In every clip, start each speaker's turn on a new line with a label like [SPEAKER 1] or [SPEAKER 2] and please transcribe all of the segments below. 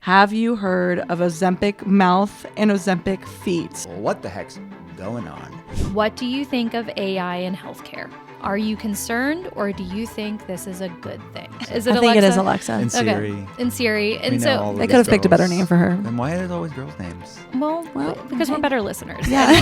[SPEAKER 1] Have you heard of Ozempic mouth and Ozempic feet?
[SPEAKER 2] Well, what the heck's going on?
[SPEAKER 3] What do you think of AI in healthcare? Are you concerned, or do you think this is a good thing? Is it
[SPEAKER 1] I
[SPEAKER 3] Alexa?
[SPEAKER 1] think it is Alexa.
[SPEAKER 2] And Siri.
[SPEAKER 3] Okay. And Siri. And so
[SPEAKER 1] they could have picked a better name for her.
[SPEAKER 2] Then why are there always girls' names?
[SPEAKER 3] well, because we're better listeners.
[SPEAKER 1] Yeah.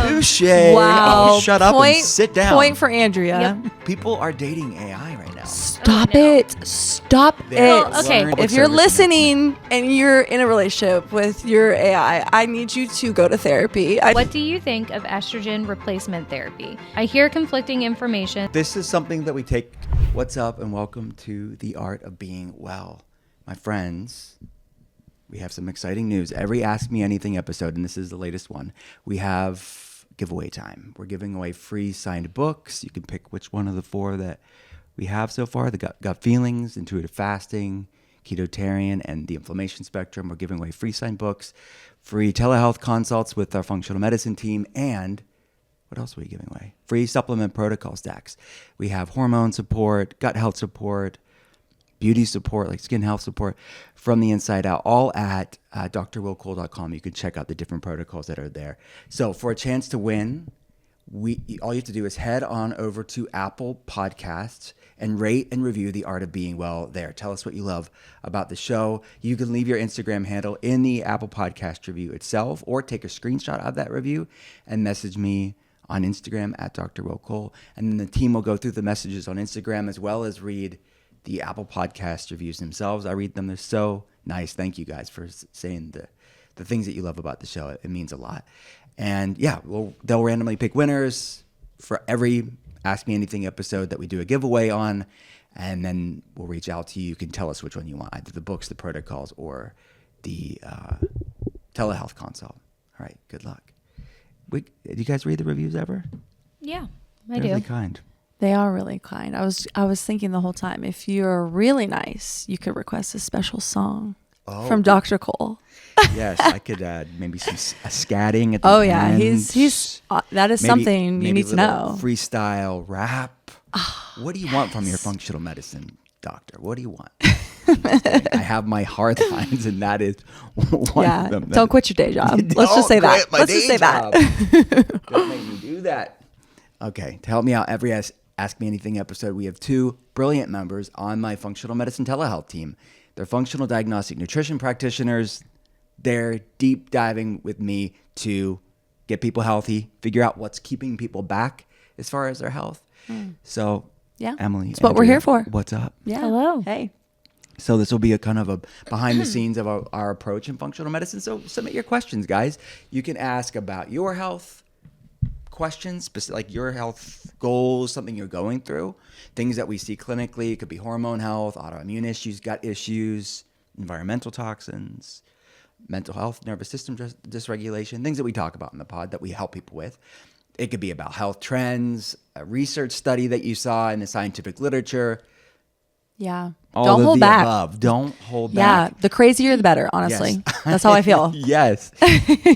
[SPEAKER 2] Touche.
[SPEAKER 1] Wow.
[SPEAKER 2] Oh, shut up and sit down.
[SPEAKER 1] Point for Andrea.
[SPEAKER 3] Yep.
[SPEAKER 2] People are dating AI right now.
[SPEAKER 1] Stop
[SPEAKER 3] Oh, no.
[SPEAKER 1] it. Stop
[SPEAKER 2] They're
[SPEAKER 1] it.
[SPEAKER 3] okay.
[SPEAKER 2] public
[SPEAKER 1] If you're
[SPEAKER 2] service
[SPEAKER 1] listening and you're in a relationship with your AI, I need you to go to therapy.
[SPEAKER 3] What do you think of estrogen replacement therapy? I hear conflicting information.
[SPEAKER 2] This is something that we take. What's up, and welcome to the art of being well. My friends, we have some exciting news. Every Ask Me Anything episode, and this is the latest one, we have giveaway time. We're giving away free signed books. You can pick which one of the 4 that we have so far: the gut feelings, intuitive fasting, ketotarian, and the inflammation spectrum. We're giving away free signed books, free telehealth consults with our functional medicine team, and what else are we giving away? Free supplement protocol stacks. We have hormone support, gut health support, beauty support, like skin health support from the inside out, all at drwillcole.com. You can check out the different protocols that are there. So for a chance to win, all you have to do is head on over to Apple Podcasts and rate and review The Art of Being Well there. Tell us what you love about the show. You can leave your Instagram handle in the Apple Podcast review itself, or take a screenshot of that review and message me on Instagram at Dr. Will Cole. And then the team will go through the messages on Instagram as well as read the Apple Podcast reviews themselves. I read them. They're so nice. Thank you guys for saying the things that you love about the show. It means a lot. And yeah, they'll randomly pick winners for every Ask Me Anything episode that we do a giveaway on. And then we'll reach out to you. You can tell us which one you want, either the books, the protocols, or the telehealth consult. All right, good luck. Do you guys read the reviews ever?
[SPEAKER 3] Yeah, I
[SPEAKER 2] They're
[SPEAKER 3] do.
[SPEAKER 2] really kind.
[SPEAKER 1] They are really kind. I was thinking the whole time, if you're really nice, you could request a special song from Dr. Cole.
[SPEAKER 2] Yes, I could add maybe some scatting at the
[SPEAKER 1] Oh
[SPEAKER 2] end.
[SPEAKER 1] yeah, he's that is something you need to know.
[SPEAKER 2] Freestyle rap. What do you want from your functional medicine doctor? What do you want? I have my hard lines, and that is one of them.
[SPEAKER 1] Don't quit your day job. Let's just say that. Let's just say that.
[SPEAKER 2] Don't make me do that. Okay, to help me out, every Ask Me Anything episode, we have 2 brilliant members on my functional medicine telehealth team. They're functional diagnostic nutrition practitioners. They're deep diving with me to get people healthy, figure out what's keeping people back as far as their health. So,
[SPEAKER 1] Yeah,
[SPEAKER 2] Emily,
[SPEAKER 1] that's what we're here for.
[SPEAKER 2] What's up?
[SPEAKER 1] Yeah.
[SPEAKER 3] Hello.
[SPEAKER 1] Hey.
[SPEAKER 2] So this will be a kind of a behind the scenes of our approach in functional medicine. So submit your questions, guys. You can ask about your health questions, like your health goals, something you're going through, things that we see clinically. It could be hormone health, autoimmune issues, gut issues, environmental toxins, mental health, nervous system dysregulation, things that we talk about in the pod that we help people with. It could be about health trends, a research study that you saw in the scientific literature.
[SPEAKER 1] Yeah.
[SPEAKER 2] All
[SPEAKER 1] Don't
[SPEAKER 2] of
[SPEAKER 1] hold
[SPEAKER 2] the
[SPEAKER 1] back.
[SPEAKER 2] above. Don't hold
[SPEAKER 1] Yeah.
[SPEAKER 2] back.
[SPEAKER 1] The crazier, the better, honestly.
[SPEAKER 2] Yes.
[SPEAKER 1] That's how I feel.
[SPEAKER 2] Yes.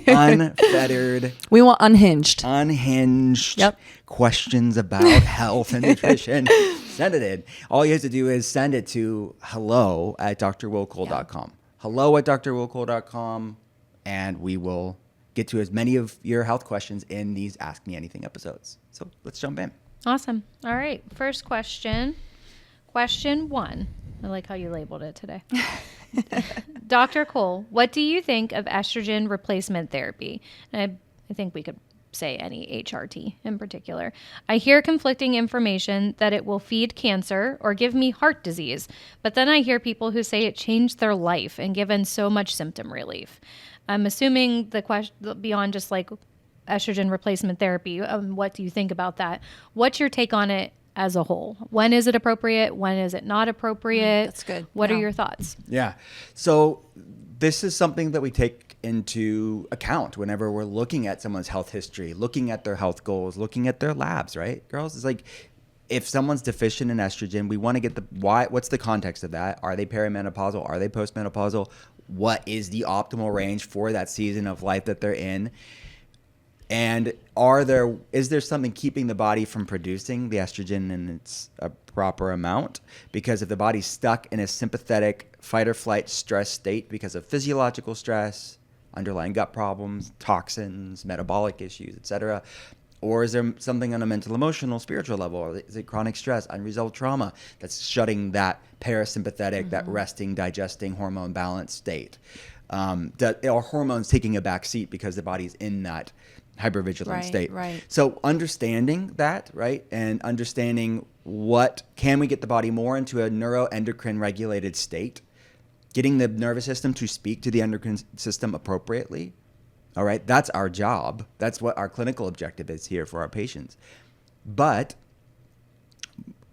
[SPEAKER 2] Unfettered,
[SPEAKER 1] We want unhinged.
[SPEAKER 2] unhinged
[SPEAKER 1] Yep.
[SPEAKER 2] questions about health and nutrition. Send it in. All you have to do is send it to hello@drwillcole.com. Hello@drwillcole.com. And we will get to as many of your health questions in these Ask Me Anything episodes. So let's jump in.
[SPEAKER 3] Awesome. All right. First question. Question 1. I like how you labeled it today. Dr. Cole, what do you think of estrogen replacement therapy? And I think we could say any HRT in particular. I hear conflicting information that it will feed cancer or give me heart disease, but then I hear people who say it changed their life and given so much symptom relief. I'm assuming the question beyond just like estrogen replacement therapy, what do you think about that? What's your take on it as a whole? When is it appropriate? When is it not appropriate?
[SPEAKER 1] That's good.
[SPEAKER 3] What
[SPEAKER 1] Yeah.
[SPEAKER 3] are your thoughts?
[SPEAKER 2] Yeah. So this is something that we take into account whenever we're looking at someone's health history, looking at their health goals, looking at their labs, right? Girls, it's like if someone's deficient in estrogen, we want to get what's the context of that? Are they perimenopausal? Are they postmenopausal? What is the optimal range for that season of life that they're in? And is there something keeping the body from producing the estrogen in its a proper amount? Because if the body's stuck in a sympathetic fight or flight stress state because of physiological stress, underlying gut problems, toxins, metabolic issues, etc.? Or is there something on a mental, emotional, spiritual level? Or is it chronic stress, unresolved trauma that's shutting that parasympathetic, that resting, digesting, hormone balance state? Or hormones taking a back seat because the body's in that hypervigilant state.
[SPEAKER 1] Right.
[SPEAKER 2] So understanding that, right, and understanding what can we get the body more into a neuroendocrine regulated state, getting the nervous system to speak to the endocrine system appropriately. All right, that's our job. That's what our clinical objective is here for our patients. But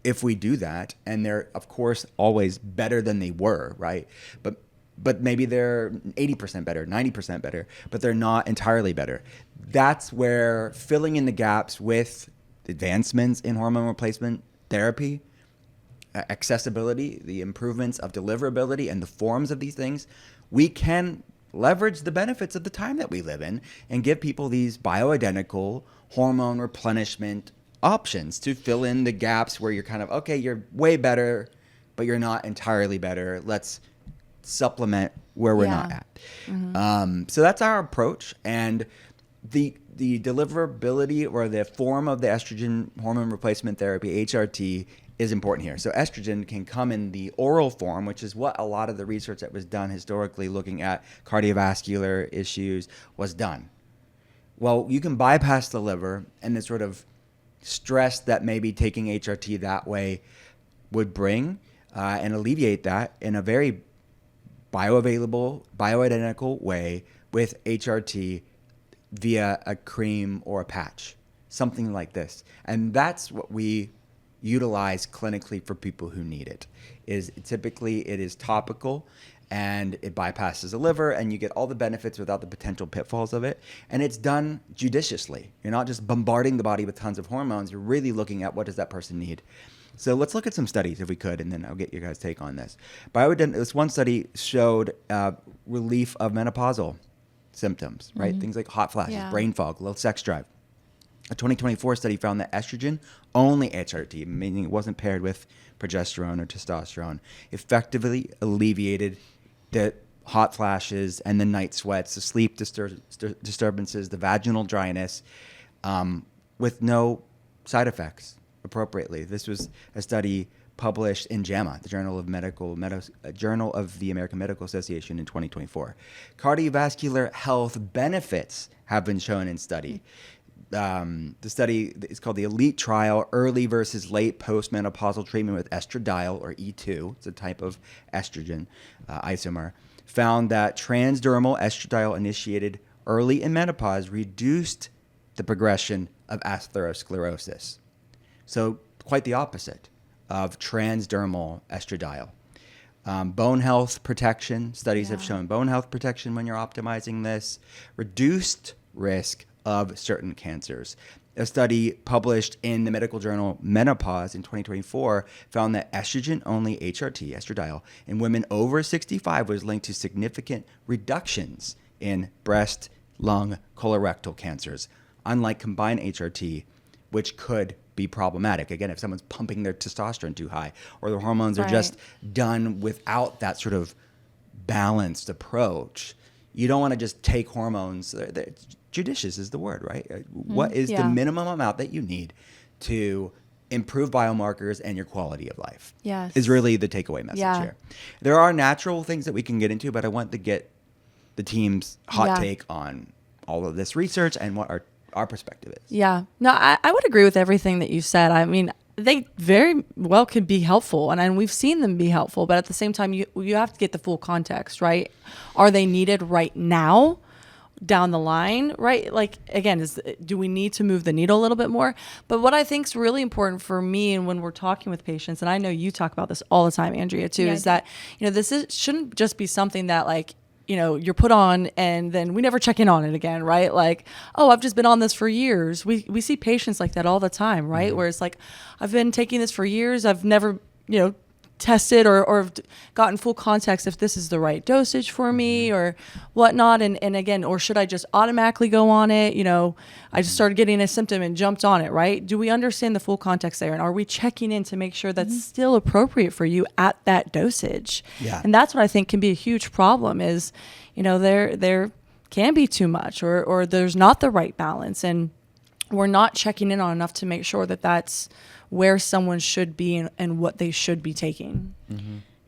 [SPEAKER 2] if we do that, and they're, of course, always better than they were, right? But maybe they're 80% better, 90% better, but they're not entirely better. That's where filling in the gaps with advancements in hormone replacement therapy, accessibility, the improvements of deliverability and the forms of these things, we can leverage the benefits of the time that we live in and give people these bioidentical hormone replenishment options to fill in the gaps where you're kind of, okay, you're way better, but you're not entirely better. Let's supplement where we're not at. So that's our approach. And the deliverability or the form of the estrogen hormone replacement therapy, HRT, is important here. So estrogen can come in the oral form, which is what a lot of the research that was done historically looking at cardiovascular issues was done. Well, you can bypass the liver and the sort of stress that maybe taking HRT that way would bring and alleviate that in a very bioavailable, bioidentical way with HRT via a cream or a patch, something like this. And that's what we utilize clinically for people who need it. Is typically it is topical and it bypasses the liver and you get all the benefits without the potential pitfalls of it. And it's done judiciously. You're not just bombarding the body with tons of hormones. You're really looking at what does that person need. So let's look at some studies if we could, and then I'll get your guys' take on this. This one study showed relief of menopausal symptoms, right? Things like hot flashes, brain fog, low sex drive. A 2024 study found that estrogen-only HRT, meaning it wasn't paired with progesterone or testosterone, effectively alleviated the hot flashes and the night sweats, the sleep disturbances, the vaginal dryness, with no side effects appropriately. This was a study published in JAMA, the Journal of the American Medical Association, in 2024. Cardiovascular health benefits have been shown in study. The study is called the ELITE trial, early versus late postmenopausal treatment with estradiol, or E2. It's a type of estrogen isomer. Found that transdermal estradiol initiated early in menopause reduced the progression of atherosclerosis. So quite the opposite of transdermal estradiol. Bone health protection. Studies have shown bone health protection when you're optimizing this. Reduced risk of certain cancers. A study published in the medical journal Menopause in 2024 found that estrogen-only HRT, estradiol, in women over 65 was linked to significant reductions in breast, lung, colorectal cancers, unlike combined HRT, which could be problematic. Again, if someone's pumping their testosterone too high or the hormones are just done without that sort of balanced approach, you don't want to just take hormones. Judicious is the word, right? What is the minimum amount that you need to improve biomarkers and your quality of life?
[SPEAKER 1] Yes.
[SPEAKER 2] Is really the takeaway message here. There are natural things that we can get into, but I want to get the team's hot take on all of this research and what our perspective is.
[SPEAKER 1] Yeah. No, I would agree with everything that you said. I mean, they very well could be helpful, and we've seen them be helpful, but at the same time, you have to get the full context, right? Are they needed right now? Down the line, right? Like, again, do we need to move the needle a little bit more? But what I think is really important for me, and when we're talking with patients, and I know you talk about this all the time, Andrea, too, is that, shouldn't just be something that, like, you're put on and then we never check in on it again, right? Like, oh, I've just been on this for years. We see patients like that all the time, right? Where it's like, I've been taking this for years. I've never, tested or gotten full context if this is the right dosage for me or whatnot. And again, or should I just automatically go on it? You know, I just started getting a symptom and jumped on it, right? Do we understand the full context there? And are we checking in to make sure that's still appropriate for you at that dosage?
[SPEAKER 2] Yeah.
[SPEAKER 1] And that's what I think can be a huge problem is, you know, there can be too much or there's not the right balance. And we're not checking in on enough to make sure that that's where someone should be and what they should be taking.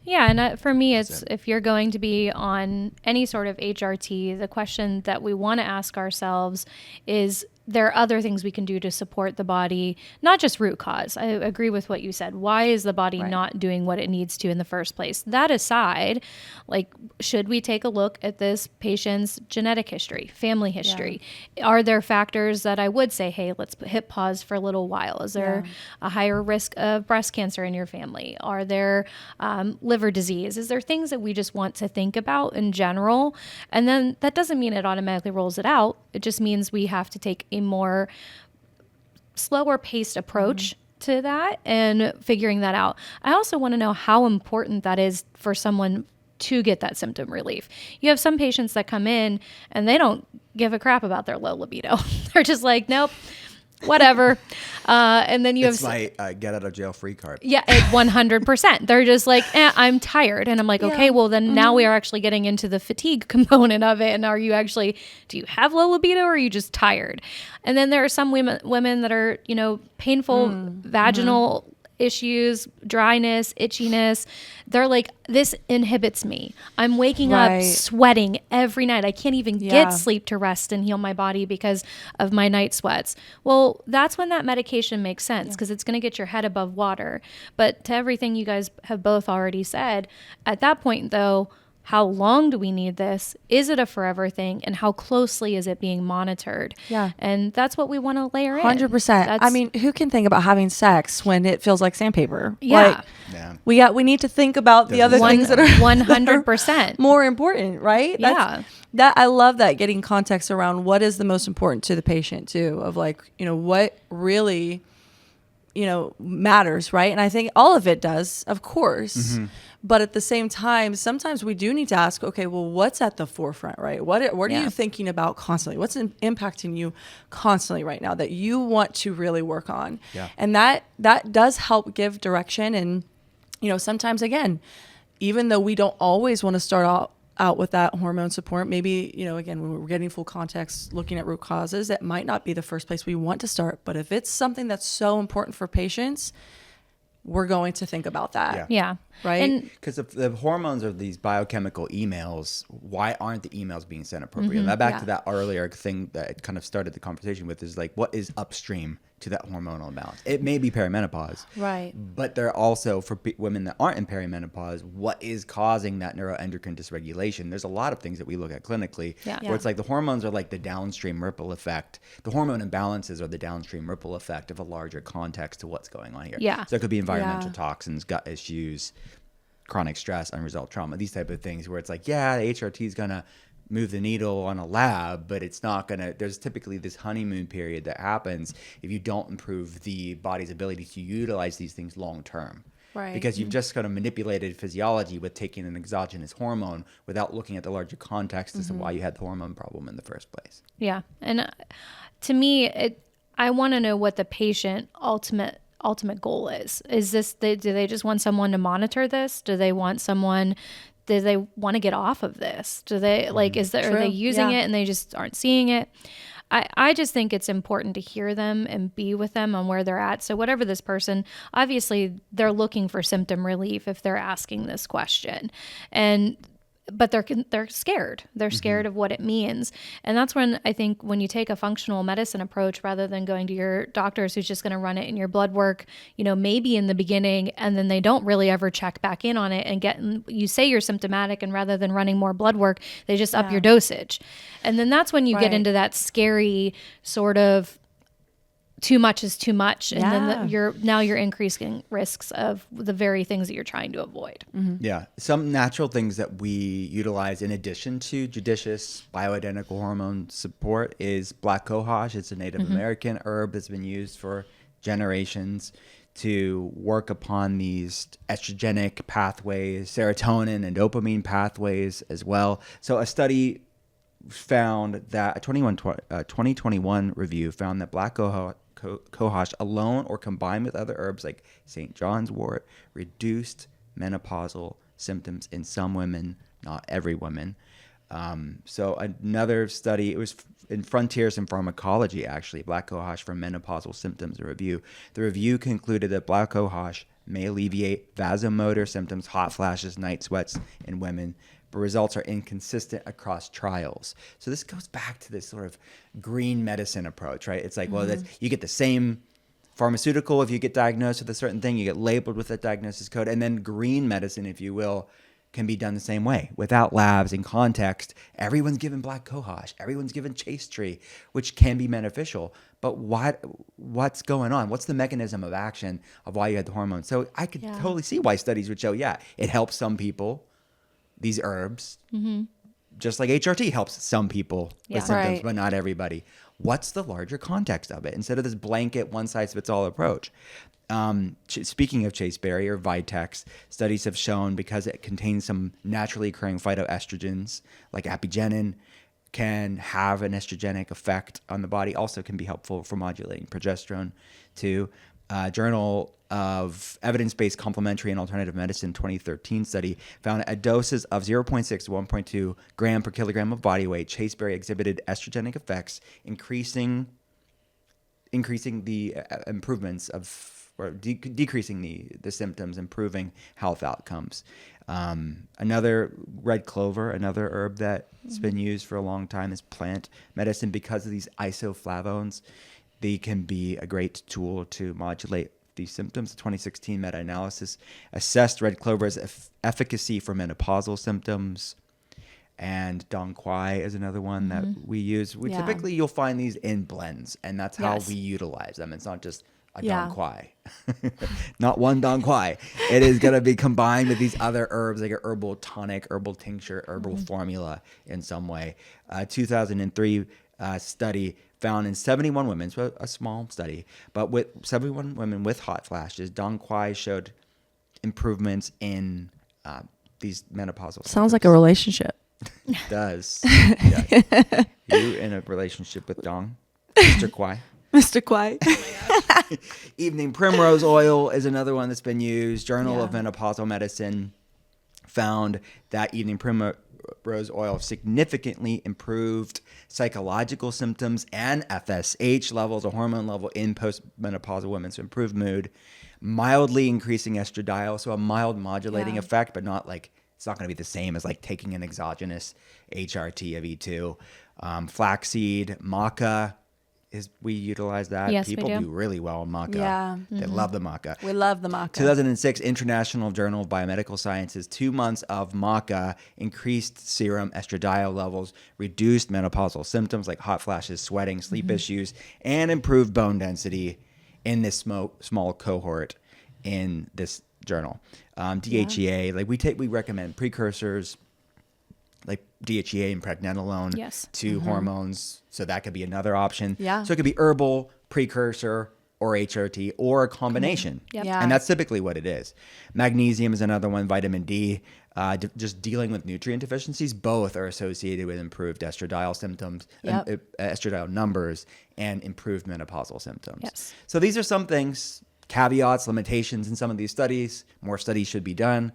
[SPEAKER 3] Yeah, and for me, it's if you're going to be on any sort of HRT, the question that we want to ask ourselves is, there are other things we can do to support the body, not just root cause. I agree with what you said. Why is the body not doing what it needs to in the first place? That aside, like, should we take a look at this patient's genetic history, family history? Are there factors that I would say, hey, let's hit pause for a little while? Is there a higher risk of breast cancer in your family? Are there liver disease? Is there things that we just want to think about in general? And then that doesn't mean it automatically rolls it out. It just means we have to take a more slower paced approach to that and figuring that out. I also want to know how important that is for someone to get that symptom relief. You have some patients that come in and they don't give a crap about their low libido. They're just like, nope, whatever. And then you
[SPEAKER 2] It's
[SPEAKER 3] have
[SPEAKER 2] my get out of jail free card.
[SPEAKER 3] Yeah, 100%. They're just like, I'm tired. And I'm like, okay, well then now we are actually getting into the fatigue component of it. And do you have low libido or are you just tired? And then there are some women that are, you know, painful vaginal issues, dryness, itchiness. They're like, this inhibits me. I'm waking up sweating every night. I can't even get sleep to rest and heal my body because of my night sweats. Well, that's when that medication makes sense because it's going to get your head above water. But to everything you guys have both already said, at that point though, how long do we need this? Is it a forever thing? And how closely is it being monitored?
[SPEAKER 1] Yeah.
[SPEAKER 3] And that's what we want to layer in.
[SPEAKER 1] 100%. I mean, who can think about having sex when it feels like sandpaper?
[SPEAKER 3] Yeah.
[SPEAKER 1] Like, we need to think about the other things that are
[SPEAKER 3] 100%
[SPEAKER 1] more important, right? I love that, getting context around what is the most important to the patient too, of like, you know, what really, you know, matters, right? And I think all of it does, of course. But at the same time, sometimes we do need to ask, okay, well, what's at the forefront, right? What are you thinking about constantly? What's impacting you constantly right now that you want to really work on? Yeah. And that does help give direction. And, you know, sometimes, again, even though we don't always want to start out with that hormone support, maybe, you know, again, when we're getting full context, looking at root causes, it might not be the first place we want to start. But if it's something that's so important for patients, we're going to think about that.
[SPEAKER 3] Yeah.
[SPEAKER 1] Right?
[SPEAKER 2] Because if the hormones are these biochemical emails, why aren't the emails being sent appropriately? And back to that earlier thing that kind of started the conversation with is like, what is upstream to that hormonal imbalance? It may be perimenopause.
[SPEAKER 1] Right.
[SPEAKER 2] But there are also, for women that aren't in perimenopause, what is causing that neuroendocrine dysregulation? There's a lot of things that we look at clinically where it's like the hormones are like the downstream ripple effect. The hormone imbalances are the downstream ripple effect of a larger context to what's going on here.
[SPEAKER 3] Yeah.
[SPEAKER 2] So it could be environmental toxins, gut issues, chronic stress, unresolved trauma, these type of things where it's like, yeah, the HRT is going to move the needle on a lab, but it's not going to, there's typically this honeymoon period that happens if you don't improve the body's ability to utilize these things long term. Right. Because you've just kind of manipulated physiology with taking an exogenous hormone without looking at the larger context as to why you had the hormone problem in the first place.
[SPEAKER 3] Yeah. And to me, I want to know what the patient ultimate goal is. Is this, do they just want someone to monitor this? Do they want to get off of this? Do they are they using it and they just aren't seeing it? I just think it's important to hear them and be with them on where they're at. So whatever this person, obviously they're looking for symptom relief if they're asking this question. But they're scared. They're scared of what it means. And that's when I think when you take a functional medicine approach rather than going to your doctors who's just going to run it in your blood work, you know, maybe in the beginning, and then they don't really ever check back in on it and you say you're symptomatic, and rather than running more blood work, they just up your dosage. And then that's when you get into that scary sort of too much is too much. And then you're increasing risks of the very things that you're trying to avoid.
[SPEAKER 2] Yeah. Some natural things that we utilize in addition to judicious bioidentical hormone support is black cohosh. It's a Native American herb that's been used for generations to work upon these estrogenic pathways, serotonin and dopamine pathways as well. So a study found that a 2021 review found that black cohosh alone or combined with other herbs like St. John's wort reduced menopausal symptoms in some women, not every woman. So another study, it was in Frontiers in Pharmacology, actually, black cohosh for menopausal symptoms, a review. The review concluded that black cohosh may alleviate vasomotor symptoms, hot flashes, night sweats in women, but results are inconsistent across trials. So this goes back to this sort of green medicine approach, right? It's like, well, you get the same pharmaceutical if you get diagnosed with a certain thing, you get labeled with a diagnosis code, and then green medicine, if you will, can be done the same way without labs and context. Everyone's given black cohosh, everyone's given chaste tree, which can be beneficial. But what's going on? What's the mechanism of action of why you had the hormones? So I could totally see why studies would show, it helps some people, these herbs, just like HRT helps some people with symptoms, but not everybody. What's the larger context of it instead of this blanket one-size-fits-all approach? Speaking of chasteberry or vitex, studies have shown because it contains some naturally occurring phytoestrogens like apigenin, can have an estrogenic effect on the body. Also can be helpful for modulating progesterone too. Journal of Evidence-Based Complementary and Alternative Medicine 2013 study found at doses of 0.6 to 1.2 gram per kilogram of body weight, chasteberry exhibited estrogenic effects, increasing the improvements of, or decreasing the symptoms, improving health outcomes. Another red clover, another herb that's been used for a long time, is plant medicine because of these isoflavones. They can be a great tool to modulate these symptoms. A 2016 meta-analysis assessed red clover's efficacy for menopausal symptoms. And dong quai is another one that we use. Typically, you'll find these in blends, and that's how we utilize them. It's not just a dong quai. Not one dong quai. It is going to be combined with these other herbs, like a herbal tonic, herbal tincture, herbal formula in some way. 2003 study found in 71 women, so a small study, but with 71 women with hot flashes, dong quai showed improvements in these menopausal
[SPEAKER 1] Sounds like a relationship.
[SPEAKER 2] It does. Yeah. You in a relationship with Dong, Mr. Kwai.
[SPEAKER 1] Mr. Kwai.
[SPEAKER 2] Evening primrose oil is another one that's been used. Journal of Menopausal Medicine found that evening primrose oil significantly improved psychological symptoms and FSH levels, a hormone level in postmenopausal women, so improved mood, mildly increasing estradiol, so a mild modulating effect, but not like, it's not going to be the same as like taking an exogenous HRT of E2. Flaxseed, maca, we utilize that.
[SPEAKER 3] Yes,
[SPEAKER 2] People
[SPEAKER 3] we do.
[SPEAKER 2] do really well in maca.
[SPEAKER 1] Yeah.
[SPEAKER 2] They love the maca.
[SPEAKER 1] We love the maca.
[SPEAKER 2] 2006 International Journal of Biomedical Sciences, 2 months of maca increased serum estradiol levels, reduced menopausal symptoms like hot flashes, sweating, sleep issues, and improved bone density in this small cohort in this journal. DHEA, like we recommend precursors like DHEA and pregnenolone to hormones, so that could be another option.
[SPEAKER 1] Yeah.
[SPEAKER 2] So it could be herbal, precursor, or HRT, or a combination.
[SPEAKER 3] Yep.
[SPEAKER 1] Yeah.
[SPEAKER 2] And that's typically what it is. Magnesium is another one, vitamin D. Just dealing with nutrient deficiencies, both are associated with improved estradiol symptoms, estradiol numbers, and improved menopausal symptoms.
[SPEAKER 3] Yes.
[SPEAKER 2] So these are some things, caveats, limitations in some of these studies. More studies should be done.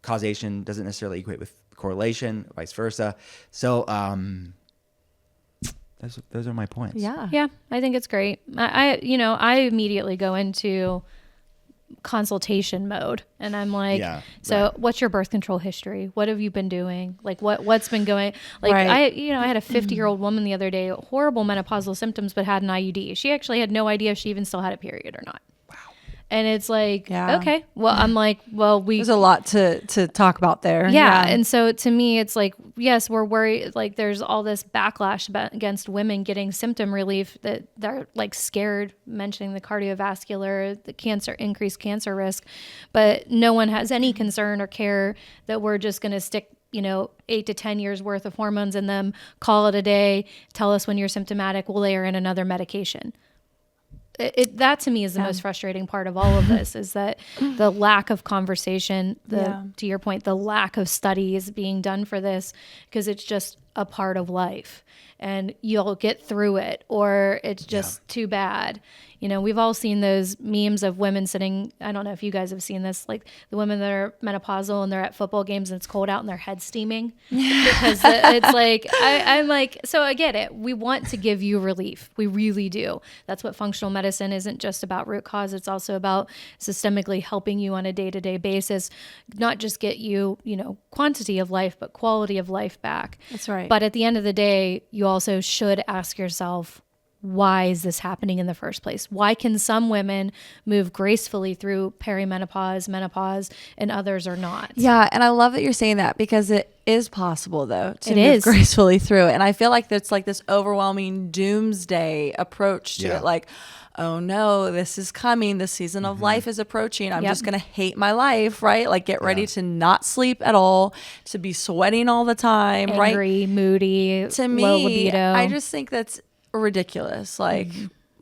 [SPEAKER 2] Causation doesn't necessarily equate with correlation, vice versa. So those are my points.
[SPEAKER 3] Yeah, I think it's great. I immediately go into consultation mode, and I'm like, what's your birth control history? What have you been doing? Like what's been going, like, I had a 50-year-old woman the other day, horrible menopausal symptoms, but had an IUD. She actually had no idea if she even still had a period or not. And it's like, okay, well, I'm like, well,
[SPEAKER 1] there's a lot to talk about there.
[SPEAKER 3] Yeah. And so to me, it's like, yes, we're worried. Like there's all this backlash against women getting symptom relief, that they're like scared, mentioning the cardiovascular, the cancer, increased cancer risk, but no one has any concern or care that we're just going to stick 8 to 10 years worth of hormones in them, call it a day, tell us when you're symptomatic, we'll layer in another medication. that to me is the most frustrating part of all of this is that the lack of conversation, to your point, the lack of studies being done for this, because it's just a part of life and you'll get through it, or it's just too bad. You know, we've all seen those memes of women sitting, I don't know if you guys have seen this, like the women that are menopausal and they're at football games and it's cold out and their head's steaming because it's like, I'm like, so I get it. We want to give you relief. We really do. That's what functional medicine isn't just about root cause. It's also about systemically helping you on a day-to-day basis, not just get you, you know, quantity of life, but quality of life back.
[SPEAKER 1] That's right.
[SPEAKER 3] But at the end of the day, you also should ask yourself, why is this happening in the first place? Why can some women move gracefully through perimenopause, menopause, and others are not?
[SPEAKER 1] Yeah, and I love that you're saying that because it is possible though to
[SPEAKER 3] It
[SPEAKER 1] move
[SPEAKER 3] is.
[SPEAKER 1] gracefully through it. And I feel like that's like this overwhelming doomsday approach to it. Like, oh no, this is coming. The season of life is approaching. I'm just going to hate my life, right? Like get ready to not sleep at all, to be sweating all the time,
[SPEAKER 3] Angry,
[SPEAKER 1] right?
[SPEAKER 3] moody,
[SPEAKER 1] To me,
[SPEAKER 3] low libido.
[SPEAKER 1] I just think that's ridiculous. Like,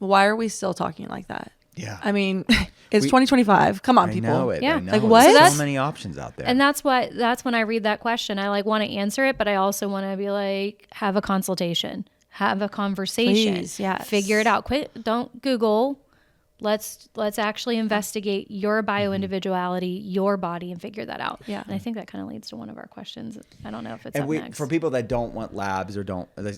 [SPEAKER 1] why are we still talking like that?
[SPEAKER 2] Yeah.
[SPEAKER 1] I mean, it's 2025. Come on,
[SPEAKER 2] I
[SPEAKER 1] people.
[SPEAKER 2] know it.
[SPEAKER 3] Yeah.
[SPEAKER 2] I know.
[SPEAKER 1] Like, what?
[SPEAKER 2] There's
[SPEAKER 3] That's-
[SPEAKER 2] so many options out there.
[SPEAKER 3] And that's when I read that question, I like want to answer it, but I also want to be like, have a consultation, have a conversation,
[SPEAKER 1] Please, yes.
[SPEAKER 3] figure it out. Quit. Don't Google. Let's actually investigate your bioindividuality, your body, and figure that out.
[SPEAKER 1] Yeah.
[SPEAKER 3] And I think that kind of leads to one of our questions. I don't know if it's
[SPEAKER 2] and
[SPEAKER 3] up next.
[SPEAKER 2] for people that don't want labs or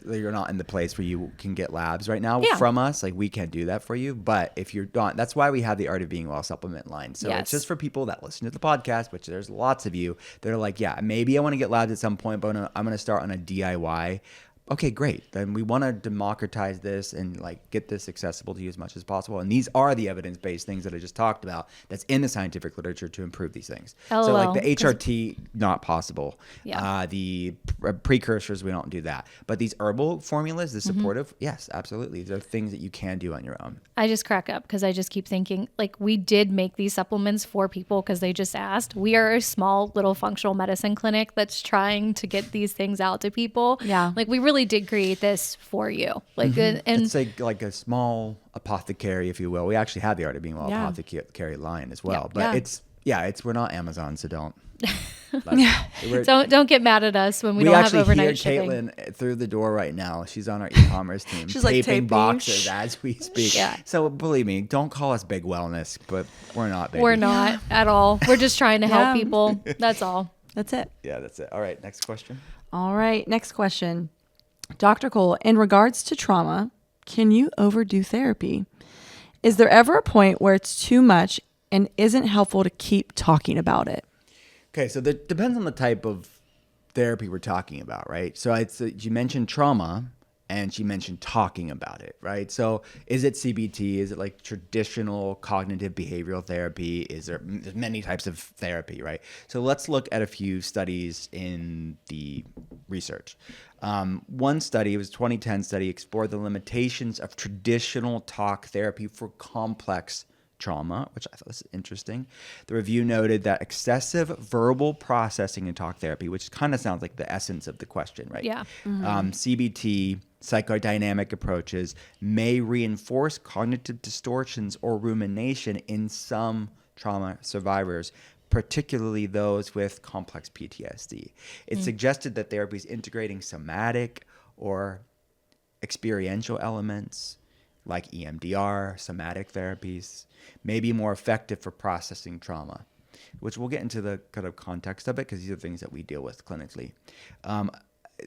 [SPEAKER 2] you're not in the place where you can get labs right now
[SPEAKER 3] Yeah.
[SPEAKER 2] from us, like we can't do that for you. But if you're not, that's why we have the Art of Being Well supplement line. So
[SPEAKER 3] Yes.
[SPEAKER 2] it's just for people that listen to the podcast, which there's lots of you that are like, yeah, maybe I want to get labs at some point, but I'm going to start on a DIY. Okay, great. Then we want to democratize this and like get this accessible to you as much as possible. And these are the evidence-based things that I just talked about that's in the scientific literature to improve these things. So
[SPEAKER 3] LOL.
[SPEAKER 2] like the HRT, not possible.
[SPEAKER 3] Yeah.
[SPEAKER 2] The precursors, we don't do that. But these herbal formulas, the supportive, yes, absolutely. These are things that you can do on your own.
[SPEAKER 3] I just crack up because I just keep thinking, like, we did make these supplements for people because they just asked. We are a small little functional medicine clinic that's trying to get these things out to people.
[SPEAKER 1] Yeah.
[SPEAKER 3] Like, we really did create this for you. Like, and
[SPEAKER 2] It's like a small apothecary, if you will. We actually have the Art of Being Well
[SPEAKER 1] Yeah.
[SPEAKER 2] apothecary line as well.
[SPEAKER 1] Yeah.
[SPEAKER 2] But we're not Amazon, so don't.
[SPEAKER 3] don't get mad at us when we don't have
[SPEAKER 2] actually
[SPEAKER 3] overnight
[SPEAKER 2] hear
[SPEAKER 3] shipping.
[SPEAKER 2] Caitlin through the door right now. She's on our e-commerce team.
[SPEAKER 1] She's like taping.
[SPEAKER 2] boxes as we speak.
[SPEAKER 3] Yeah.
[SPEAKER 2] So believe me, don't call us Big Wellness, but we're not. Baby.
[SPEAKER 3] We're not at all. We're just trying to
[SPEAKER 1] Yeah.
[SPEAKER 3] help people. That's all.
[SPEAKER 1] That's it.
[SPEAKER 2] Yeah, that's it. All right, next question.
[SPEAKER 1] All right. Next question. Dr. Cole, in regards to trauma, can you overdo therapy? Is there ever a point where it's too much and isn't helpful to keep talking about it?
[SPEAKER 2] Okay, so that depends on the type of therapy we're talking about, right? So you mentioned trauma, and she mentioned talking about it, right? So is it CBT? Is it like traditional cognitive behavioral therapy? There's many types of therapy, right? So let's look at a few studies in the research. One study, it was a 2010 study, explored the limitations of traditional talk therapy for complex trauma, which I thought was interesting. The review noted that excessive verbal processing in talk therapy, which kind of sounds like the essence of the question, right?
[SPEAKER 3] Yeah.
[SPEAKER 2] CBT, psychodynamic approaches, may reinforce cognitive distortions or rumination in some trauma survivors, particularly those with complex PTSD. It suggested that therapies integrating somatic or experiential elements like EMDR, somatic therapies, may be more effective for processing trauma, which we'll get into the kind of context of it because these are things that we deal with clinically.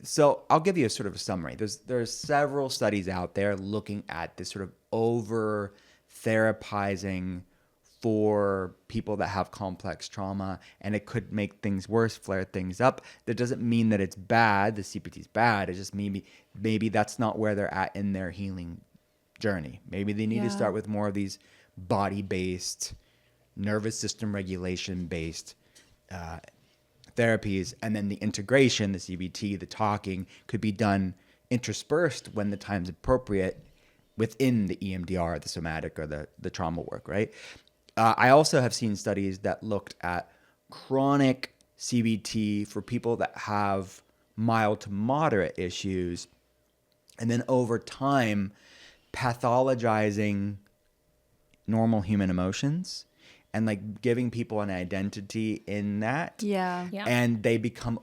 [SPEAKER 2] So I'll give you a sort of a summary. There's several studies out there looking at this sort of over-therapizing for people that have complex trauma, and it could make things worse, flare things up. That doesn't mean that it's bad, the CPT is bad. It just maybe that's not where they're at in their healing journey. Maybe they need to start with more of these body-based, nervous system regulation-based therapies, and then the integration, the CBT, the talking, could be done interspersed when the time's appropriate within the EMDR, the somatic, or the trauma work, right? I also have seen studies that looked at chronic CBT for people that have mild to moderate issues, and then over time, pathologizing normal human emotions and like giving people an identity in that.
[SPEAKER 1] Yeah.
[SPEAKER 3] Yeah.
[SPEAKER 2] And they become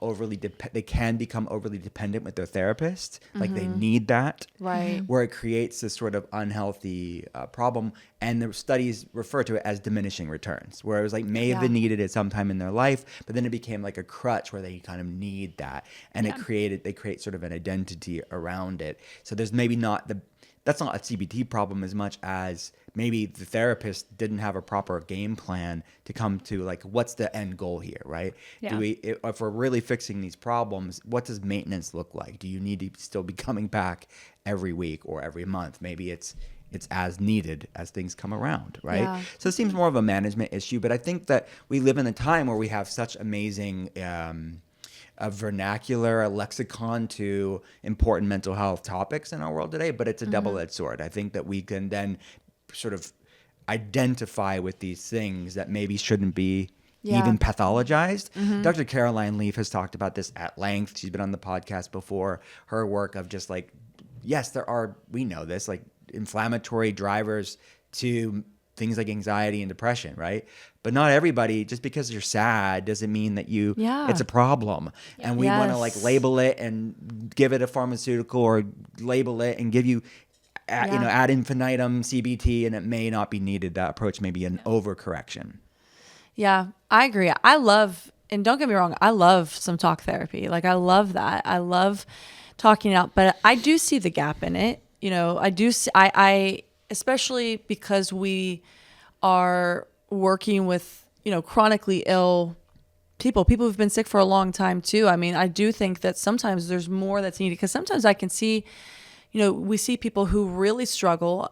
[SPEAKER 2] they can become overly dependent with their therapist. Like they need that.
[SPEAKER 1] Right.
[SPEAKER 2] Where it creates this sort of unhealthy problem. And the studies refer to it as diminishing returns, where it was like may have been needed at some time in their life, but then it became like a crutch where they kind of need that. And they create sort of an identity around it. So there's maybe that's not a CBT problem as much as maybe the therapist didn't have a proper game plan to come to like, what's the end goal here, right?
[SPEAKER 3] Yeah.
[SPEAKER 2] If we're really fixing these problems, what does maintenance look like? Do you need to still be coming back every week or every month? Maybe it's as needed as things come around, right?
[SPEAKER 1] Yeah.
[SPEAKER 2] So it seems more of a management issue, but I think that we live in a time where we have such amazing a vernacular, a lexicon to important mental health topics in our world today, but it's a double-edged sword. I think that we can then sort of identify with these things that maybe shouldn't be even pathologized. Dr. Caroline Leaf has talked about this at length. She's been on the podcast before. Her work of just like, yes, we know this, like inflammatory drivers to things like anxiety and depression, right? But not everybody, just because you're sad doesn't mean that it's a problem. And we want to like label it and give it a pharmaceutical or label it and give you, ad infinitum CBT, and it may not be needed. That approach may be an overcorrection.
[SPEAKER 1] Yeah, I agree. And don't get me wrong, I love some talk therapy. Like I love that. I love talking it out, but I do see the gap in it. I do see, I especially because we are working with, chronically ill people who've been sick for a long time too. I mean, I do think that sometimes there's more that's needed, because sometimes I can see, we see people who really struggle.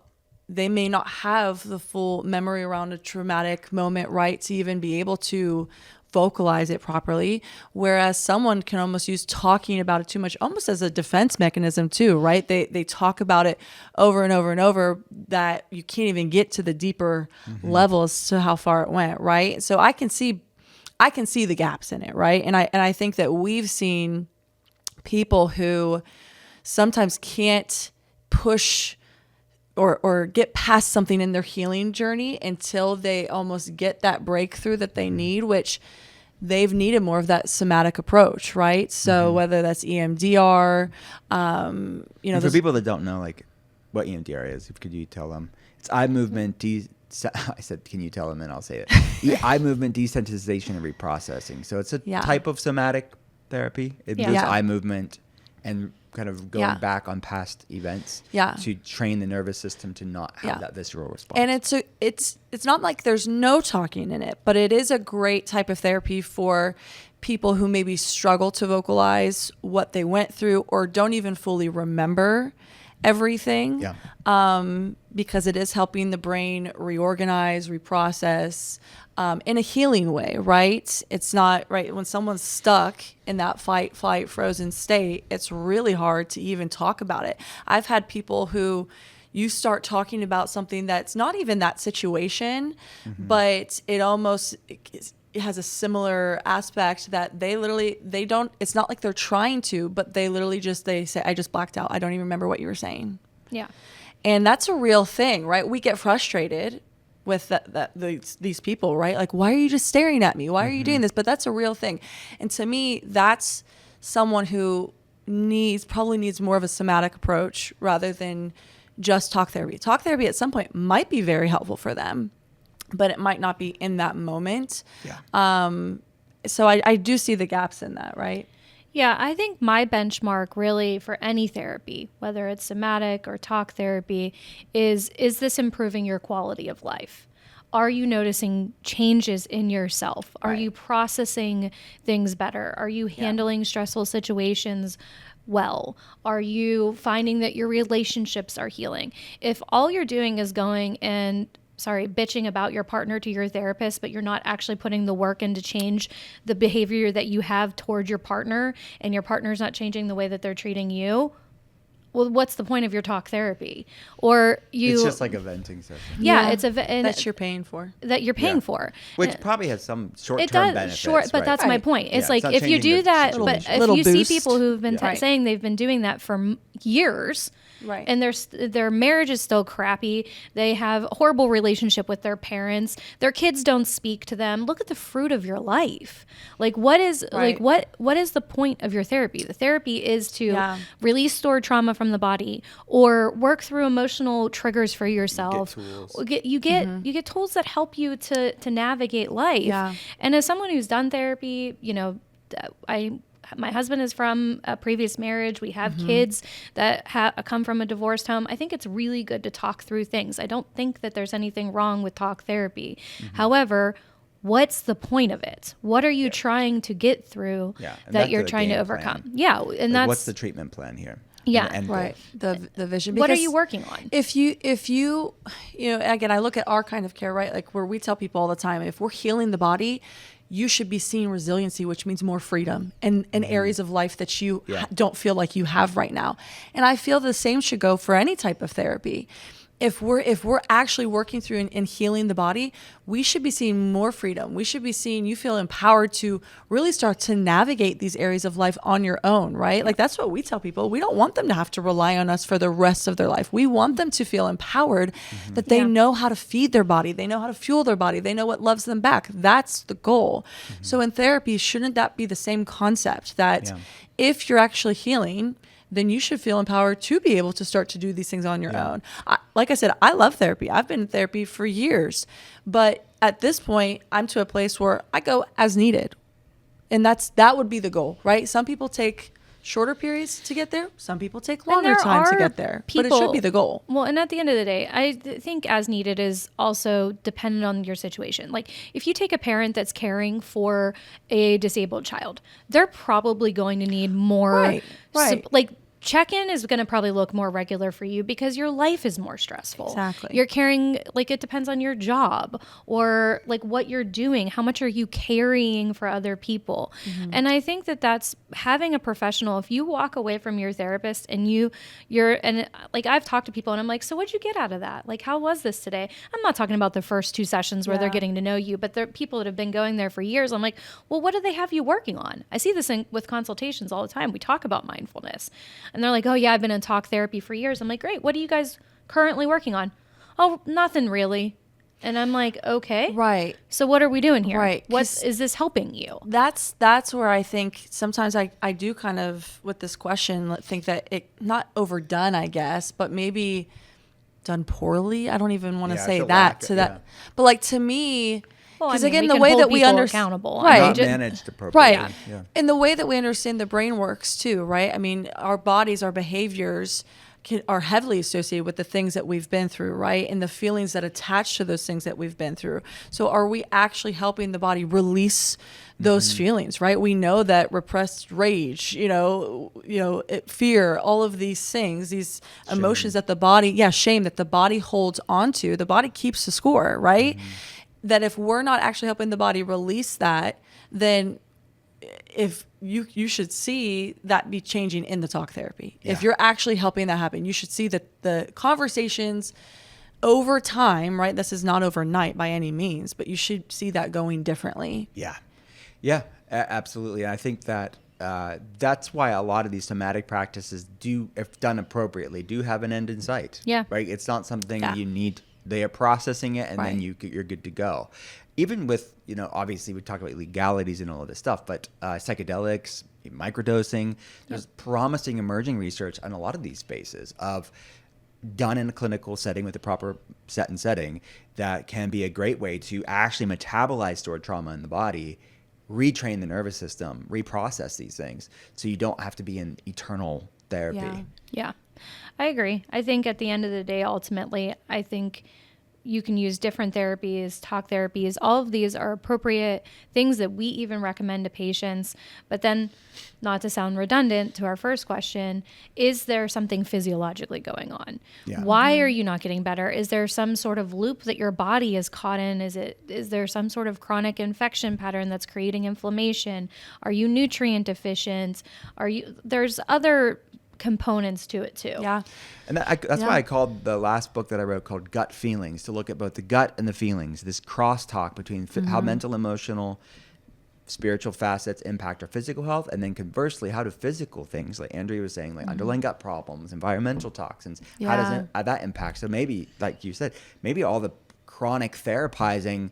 [SPEAKER 1] They may not have the full memory around a traumatic moment, right, to even be able to vocalize it properly, whereas someone can almost use talking about it too much almost as a defense mechanism too, right? They talk about it over and over and over that you can't even get to the deeper levels to how far it went, right? So I can see the gaps in it, right? And I think that we've seen people who sometimes can't push or get past something in their healing journey until they almost get that breakthrough that they need, which they've needed more of that somatic approach, right? So whether that's EMDR,
[SPEAKER 2] for people that don't know, like what EMDR is, could you tell them? It's eye movement. I said, can you tell them? And I'll say it. Eye movement desensitization and reprocessing. So it's a type of somatic therapy. It moves eye movement and kind of going back on past events to train the nervous system to not have that visceral response.
[SPEAKER 1] And it's not like there's no talking in it, but it is a great type of therapy for people who maybe struggle to vocalize what they went through or don't even fully remember everything. Because it is helping the brain reorganize, reprocess, in a healing way, right? It's not, right, when someone's stuck in that fight, flight, frozen state, it's really hard to even talk about it. I've had people who you start talking about something that's not even that situation, but it almost it has a similar aspect that they don't, it's not like they're trying to, but they say, I just blacked out. I don't even remember what you were saying.
[SPEAKER 3] Yeah.
[SPEAKER 1] And that's a real thing, right? We get frustrated with these people, right? Like, why are you just staring at me? Why are you doing this? But that's a real thing. And to me, that's someone who probably needs more of a somatic approach rather than just talk therapy. Talk therapy at some point might be very helpful for them, but it might not be in that moment. So I do see the gaps in that, right?
[SPEAKER 3] Yeah, I think my benchmark really for any therapy, whether it's somatic or talk therapy, is this improving your quality of life? Are you noticing changes in yourself? Are you processing things better? Are you handling stressful situations well? Are you finding that your relationships are healing? If all you're doing is going and bitching about your partner to your therapist, but you're not actually putting the work in to change the behavior that you have toward your partner, and your partner's not changing the way that they're treating you, well, what's the point of your talk therapy? It's
[SPEAKER 2] just like a venting session.
[SPEAKER 3] It's
[SPEAKER 1] that you're paying for.
[SPEAKER 2] Which probably has some short-term benefits.
[SPEAKER 3] But that's my point. It's like if you do that, but if you see people who've been saying they've been doing that for years.
[SPEAKER 1] Right.
[SPEAKER 3] And their marriage is still crappy. They have a horrible relationship with their parents. Their kids don't speak to them. Look at the fruit of your life. Like what is what is the point of your therapy? The therapy is to release stored trauma from the body or work through emotional triggers for yourself. You get tools that help you to navigate life.
[SPEAKER 1] Yeah.
[SPEAKER 3] And as someone who's done therapy, my husband is from a previous marriage. We have kids that come from a divorced home. I think it's really good to talk through things. I don't think that there's anything wrong with talk therapy. However, what's the point of it? What are you trying to get through that you're trying to overcome?
[SPEAKER 2] Plan.
[SPEAKER 3] Yeah. And that's
[SPEAKER 2] what's the treatment plan here?
[SPEAKER 3] Yeah.
[SPEAKER 1] Right. The vision.
[SPEAKER 3] What are
[SPEAKER 1] Because
[SPEAKER 3] you working on?
[SPEAKER 1] If you again, I look at our kind of care, right? Like where we tell people all the time, if we're healing the body, you should be seeing resiliency, which means more freedom in areas of life that you don't feel like you have right now. And I feel the same should go for any type of therapy. If we're actually working through and healing the body, we should be seeing more freedom. We should be seeing you feel empowered to really start to navigate these areas of life on your own, right? Like that's what we tell people. We don't want them to have to rely on us for the rest of their life. We want them to feel empowered that they know how to feed their body. They know how to fuel their body. They know what loves them back. That's the goal. So in therapy, shouldn't that be the same concept that if you're actually healing, then you should feel empowered to be able to start to do these things on your own. Like I said, I love therapy. I've been in therapy for years. But at this point, I'm to a place where I go as needed. And that would be the goal, right? Some people take shorter periods to get there. Some people take longer time to get there. But it should be the goal.
[SPEAKER 3] Well, and at the end of the day, I think as needed is also dependent on your situation. Like if you take a parent that's caring for a disabled child, they're probably going to need more.
[SPEAKER 1] Right.
[SPEAKER 3] Like check-in is going to probably look more regular for you because your life is more stressful.
[SPEAKER 1] Exactly.
[SPEAKER 3] You're carrying, like it depends on your job or like what you're doing. How much are you carrying for other people? And I think that that's having a professional. If you walk away from your therapist and and like I've talked to people and I'm like, so what'd you get out of that? Like, how was this today? I'm not talking about the first 2 sessions where they're getting to know you, but they're people that have been going there for years. I'm like, well, what do they have you working on? I see this with consultations all the time. We talk about mindfulness. And they're like, oh, yeah, I've been in talk therapy for years. I'm like, great. What are you guys currently working on? Oh, nothing really. And I'm like, okay.
[SPEAKER 1] Right.
[SPEAKER 3] So what are we doing here?
[SPEAKER 1] Right.
[SPEAKER 3] What is this helping you?
[SPEAKER 1] That's where I think sometimes I do kind of, with this question, think that it not overdone, I guess, but maybe done poorly. I don't even want to say that. But like to me, because again, the way that we understand,
[SPEAKER 2] right, not managed appropriately,
[SPEAKER 1] right, and the way that we understand the brain works too, right? I mean, our bodies, our behaviors are heavily associated with the things that we've been through, right, and the feelings that attach to those things that we've been through. So, are we actually helping the body release those feelings, right? We know that repressed rage, fear, all of these things, these emotions that the body, shame that the body holds onto, the body keeps the score, right? That if we're not actually helping the body release that, then if you should see that be changing in the talk therapy. If you're actually helping that happen, you should see that the conversations over time, right? This is not overnight by any means, but you should see that going differently.
[SPEAKER 2] Yeah, absolutely. I think that that's why a lot of these somatic practices do, if done appropriately, do have an end in sight.
[SPEAKER 3] Yeah.
[SPEAKER 2] Right? It's not something you need. They are processing it, and then you're good to go. Even with, obviously we talk about legalities and all of this stuff, but psychedelics, microdosing, there's promising emerging research on a lot of these spaces of done in a clinical setting with the proper set and setting that can be a great way to actually metabolize stored trauma in the body, retrain the nervous system, reprocess these things, so you don't have to be in eternal therapy.
[SPEAKER 3] Yeah, I agree. I think at the end of the day, ultimately, I think you can use different therapies, talk therapies. All of these are appropriate things that we even recommend to patients. But then, not to sound redundant to our first question, is there something physiologically going on?
[SPEAKER 2] Yeah.
[SPEAKER 3] Why are you not getting better? Is there some sort of loop that your body is caught in? Is there some sort of chronic infection pattern that's creating inflammation? Are you nutrient deficient? There's other components to it too.
[SPEAKER 1] Yeah.
[SPEAKER 2] And that's why I called the last book that I wrote called Gut Feelings, to look at both the gut and the feelings, this crosstalk between how mental, emotional, spiritual facets impact our physical health? And then conversely, how do physical things, like Andrea was saying, like underlying gut problems, environmental toxins, how does that impact? So maybe, like you said, maybe all the chronic therapizing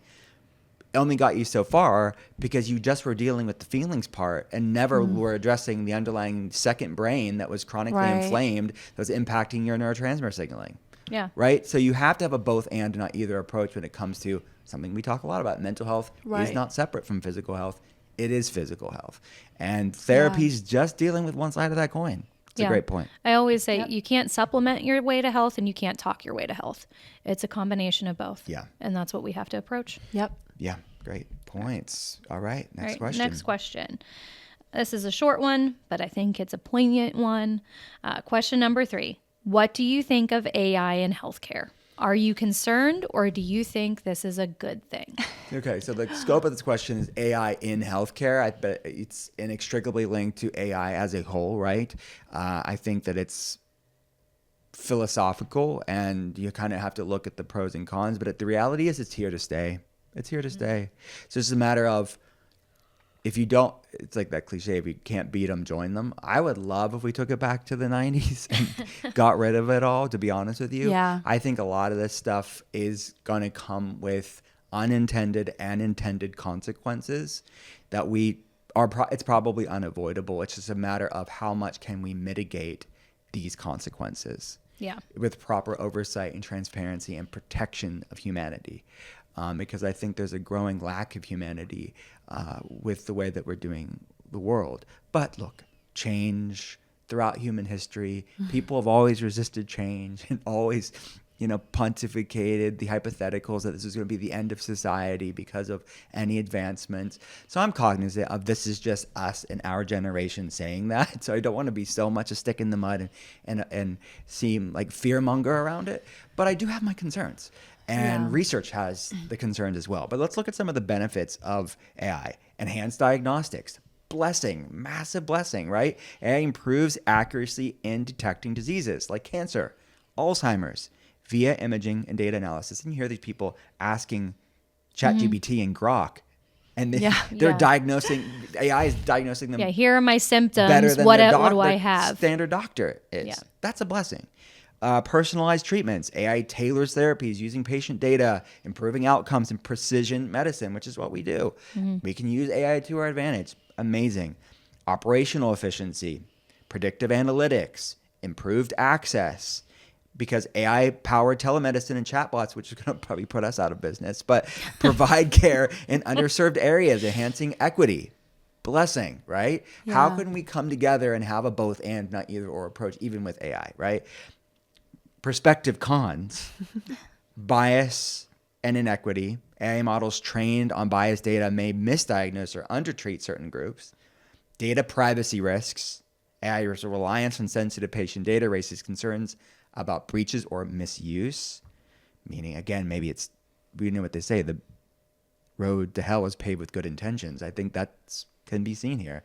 [SPEAKER 2] only got you so far because you just were dealing with the feelings part and never were addressing the underlying second brain that was chronically inflamed, that was impacting your neurotransmitter signaling.
[SPEAKER 3] Yeah.
[SPEAKER 2] Right? So you have to have a both and not either approach when it comes to something we talk a lot about. Mental health is not separate from physical health. It is physical health. And therapy is just dealing with one side of that coin. It's a great point.
[SPEAKER 3] I always say you can't supplement your way to health and you can't talk your way to health. It's a combination of both.
[SPEAKER 2] Yeah.
[SPEAKER 3] And that's what we have to approach.
[SPEAKER 1] Yep.
[SPEAKER 2] Yeah. Great points. All right. Next question.
[SPEAKER 3] Next question. This is a short one, but I think it's a poignant one. Question number 3. What do you think of AI in healthcare? Are you concerned or do you think this is a good thing?
[SPEAKER 2] Okay, so the scope of this question is AI in healthcare. I bet it's inextricably linked to AI as a whole, right? I think that it's philosophical and you kind of have to look at the pros and cons, but the reality is it's here to stay. It's here to stay. So it's just a matter of, if you don't, it's like that cliche, if you can't beat them, join them. I would love if we took it back to the 90s and got rid of it all, to be honest with you.
[SPEAKER 1] Yeah.
[SPEAKER 2] I think a lot of this stuff is going to come with unintended and intended consequences that it's probably unavoidable. It's just a matter of how much can we mitigate these consequences with proper oversight and transparency and protection of humanity. Because I think there's a growing lack of humanity with the way that we're doing the world. But look, change throughout human history, people have always resisted change and always, pontificated the hypotheticals that this is going to be the end of society because of any advancements. So I'm cognizant of this is just us and our generation saying that. So I don't want to be so much a stick in the mud and seem like fearmonger around it. But I do have my concerns. And research has the concerns as well. But let's look at some of the benefits of AI. Enhanced diagnostics. Blessing, massive blessing, right? AI improves accuracy in detecting diseases like cancer, Alzheimer's, via imaging and data analysis. And you hear these people asking ChatGPT and Grok, and they're diagnosing, AI is diagnosing them.
[SPEAKER 3] Yeah, here are my symptoms.
[SPEAKER 2] Better than
[SPEAKER 3] What
[SPEAKER 2] their
[SPEAKER 3] do I have?
[SPEAKER 2] Standard doctor is.
[SPEAKER 3] Yeah.
[SPEAKER 2] That's a blessing. Personalized treatments. AI tailors therapies using patient data, improving outcomes in precision medicine, which is what we do. We can use AI to our advantage. Amazing. Operational efficiency, predictive analytics, improved access, because AI-powered telemedicine and chatbots, which is going to probably put us out of business, but provide care in underserved areas, enhancing equity. Blessing, right?
[SPEAKER 1] Yeah.
[SPEAKER 2] How can we come together and have a both and, not either or approach, even with AI, right? Perspective cons, bias and inequity. AI models trained on biased data may misdiagnose or undertreat certain groups. Data privacy risks. AI's reliance on sensitive patient data raises concerns about breaches or misuse. Meaning, again, maybe we know what they say, the road to hell is paved with good intentions. I think that can be seen here.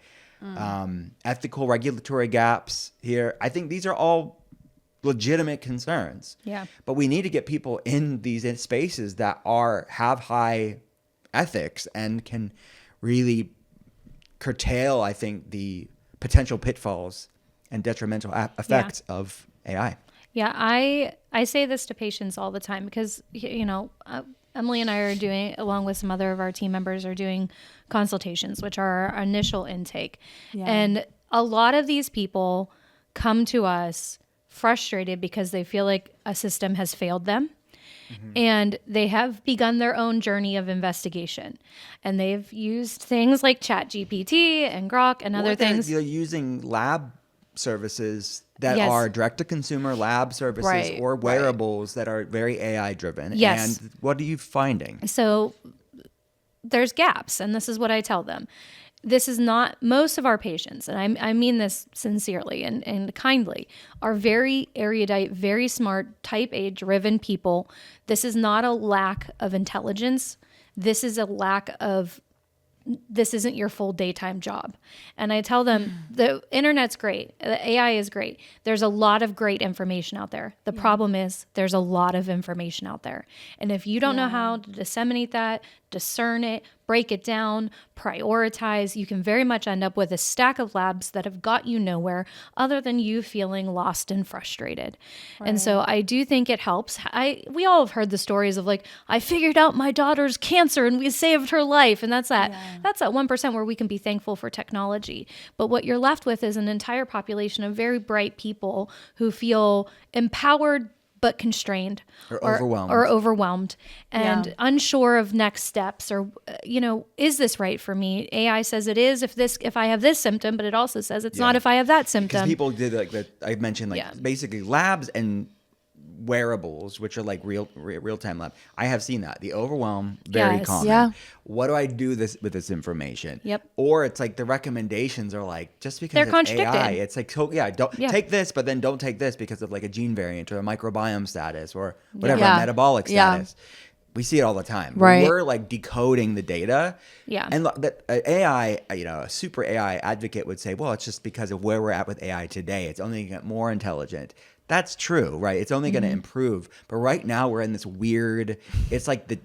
[SPEAKER 2] Ethical regulatory gaps here. I think these are all legitimate concerns.
[SPEAKER 3] Yeah.
[SPEAKER 2] But we need to get people in these spaces that have high ethics and can really curtail, I think, the potential pitfalls and detrimental effects of AI.
[SPEAKER 3] Yeah, I say this to patients all the time because, Emily and I are doing, along with some other of our team members, are doing consultations, which are our initial intake. Yeah. And a lot of these people come to us frustrated because they feel like a system has failed them. And they have begun their own journey of investigation. And they've used things like ChatGPT and Grok and other things.
[SPEAKER 2] They're using lab services that are direct-to-consumer lab services or wearables that are very AI-driven.
[SPEAKER 3] Yes.
[SPEAKER 2] And what are you finding?
[SPEAKER 3] So there's gaps, and this is what I tell them. This is not, most of our patients, and I mean this sincerely and kindly, are very erudite, very smart, type A driven people. This is not a lack of intelligence. This is a lack of, this isn't your full daytime job. And I tell them the internet's great. The AI is great. There's a lot of great information out there. The problem is there's a lot of information out there. And if you don't know how to disseminate that, discern it, break it down, prioritize, you can very much end up with a stack of labs that have got you nowhere other than you feeling lost and frustrated. And so I do think it helps. We all have heard the stories of like, I figured out my daughter's cancer and we saved her life. And that's that 1% where we can be thankful for technology. But what you're left with is an entire population of very bright people who feel empowered but constrained
[SPEAKER 2] or
[SPEAKER 3] overwhelmed and unsure of next steps, or is this right for me? AI says it is if I have this symptom, but it also says it's not if I have that symptom.
[SPEAKER 2] Because people did like that. I mentioned basically labs and wearables, which are like real-time lab. I have seen that. The overwhelm, very common.
[SPEAKER 1] Yeah.
[SPEAKER 2] What do I do with this information?
[SPEAKER 3] Yep.
[SPEAKER 2] Or it's like the recommendations are like, just because
[SPEAKER 3] They're
[SPEAKER 2] it's
[SPEAKER 3] contradicted.
[SPEAKER 2] AI, it's like, don't take this, but then don't take this because of like a gene variant or a microbiome status or whatever, a metabolic status. We see it all the time.
[SPEAKER 1] Right.
[SPEAKER 2] We're like decoding the data.
[SPEAKER 3] Yeah.
[SPEAKER 2] And that AI, a super AI advocate would say, well, it's just because of where we're at with AI today. It's only going to get more intelligent. That's true, right? It's only going to improve. But right now we're in this weird, it's like the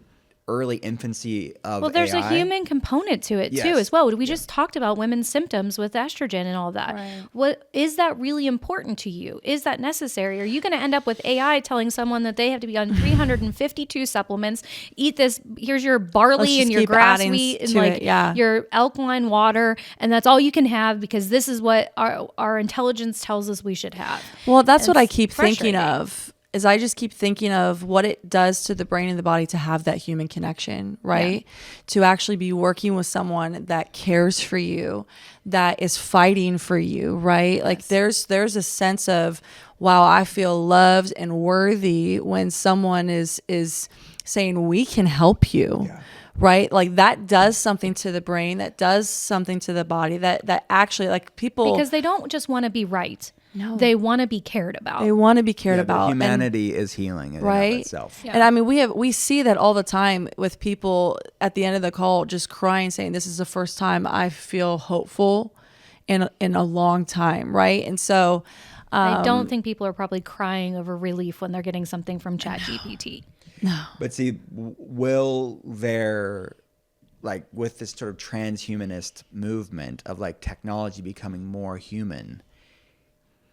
[SPEAKER 2] early infancy of
[SPEAKER 3] Well, there's
[SPEAKER 2] AI.
[SPEAKER 3] a human component to it too, as well. We just talked about women's symptoms with estrogen and all that.
[SPEAKER 1] Right.
[SPEAKER 3] What is that really important to you? Is that necessary? Are you going to end up with AI telling someone that they have to be on 352 supplements, eat this, here's your barley and your grass wheat and like your alkaline water, and that's all you can have because this is what our intelligence tells us we should have.
[SPEAKER 1] Well, that's
[SPEAKER 3] And
[SPEAKER 1] what I
[SPEAKER 3] it's
[SPEAKER 1] keep thinking
[SPEAKER 3] frustrating.
[SPEAKER 1] of. Is I just keep thinking of what it does to the brain and the body to have that human connection, right? To actually be working with someone that cares for you, that is fighting for you, right? Like there's a sense of, wow, I feel loved and worthy when someone is saying we can help you.
[SPEAKER 2] Yeah.
[SPEAKER 1] Right? Like that does something to the brain, that does something to the body, that actually like people,
[SPEAKER 3] Because they don't just want to be right.
[SPEAKER 1] No.
[SPEAKER 3] They want to be cared about.
[SPEAKER 1] they want to be cared about.
[SPEAKER 2] Humanity is healing in and
[SPEAKER 1] Right?
[SPEAKER 2] of itself.
[SPEAKER 3] Yeah.
[SPEAKER 1] And I mean, we see that all the time with people at the end of the call just crying, saying, "This is the first time I feel hopeful in a long time," right? And so,
[SPEAKER 3] I don't think people are probably crying over relief when they're getting something from ChatGPT.
[SPEAKER 2] But see, will there, like with this sort of transhumanist movement of like technology becoming more human,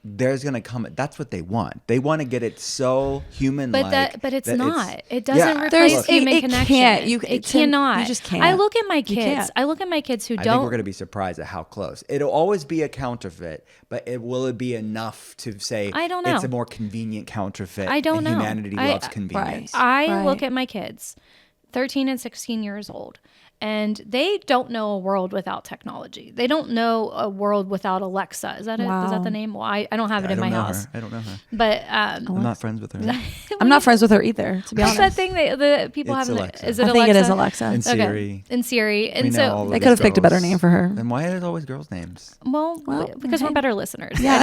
[SPEAKER 2] there's going to come, that's what they want. They want to get it so human-like.
[SPEAKER 3] But it's
[SPEAKER 2] that
[SPEAKER 3] not. It doesn't replace
[SPEAKER 1] There's-
[SPEAKER 3] human
[SPEAKER 1] it
[SPEAKER 3] connection.
[SPEAKER 1] can't.
[SPEAKER 3] It cannot.
[SPEAKER 1] You just can't.
[SPEAKER 3] I look at my
[SPEAKER 1] You
[SPEAKER 3] kids.
[SPEAKER 1] can't.
[SPEAKER 3] I look at my kids who
[SPEAKER 2] I think
[SPEAKER 3] don't.
[SPEAKER 2] we're going to be surprised at how close. It'll always be a counterfeit, but will it be enough to say
[SPEAKER 3] I don't know.
[SPEAKER 2] it's a more convenient counterfeit?
[SPEAKER 3] I don't
[SPEAKER 2] and
[SPEAKER 3] know.
[SPEAKER 2] Humanity loves convenience.
[SPEAKER 3] I look at my kids, 13 and 16 years old, and they don't know a world without technology. They don't know a world without Alexa. Is that it? Is that the name? Well, I don't have it in my house.
[SPEAKER 2] I don't know her.
[SPEAKER 3] But
[SPEAKER 2] I'm not friends with her.
[SPEAKER 1] I'm not friends with her either, to be
[SPEAKER 3] what's
[SPEAKER 1] honest.
[SPEAKER 3] that thing that the people
[SPEAKER 2] It's
[SPEAKER 3] have?
[SPEAKER 2] Alexa.
[SPEAKER 3] Is it
[SPEAKER 1] I
[SPEAKER 3] Alexa?
[SPEAKER 1] think it is Alexa.
[SPEAKER 2] And Siri.
[SPEAKER 3] And Siri. And
[SPEAKER 2] We know all
[SPEAKER 3] so,
[SPEAKER 2] of
[SPEAKER 1] They
[SPEAKER 2] these
[SPEAKER 1] could have picked a better
[SPEAKER 2] girls.
[SPEAKER 1] name for her.
[SPEAKER 2] Then why are it always girls' names?
[SPEAKER 3] well, because we're better listeners.
[SPEAKER 1] Yeah.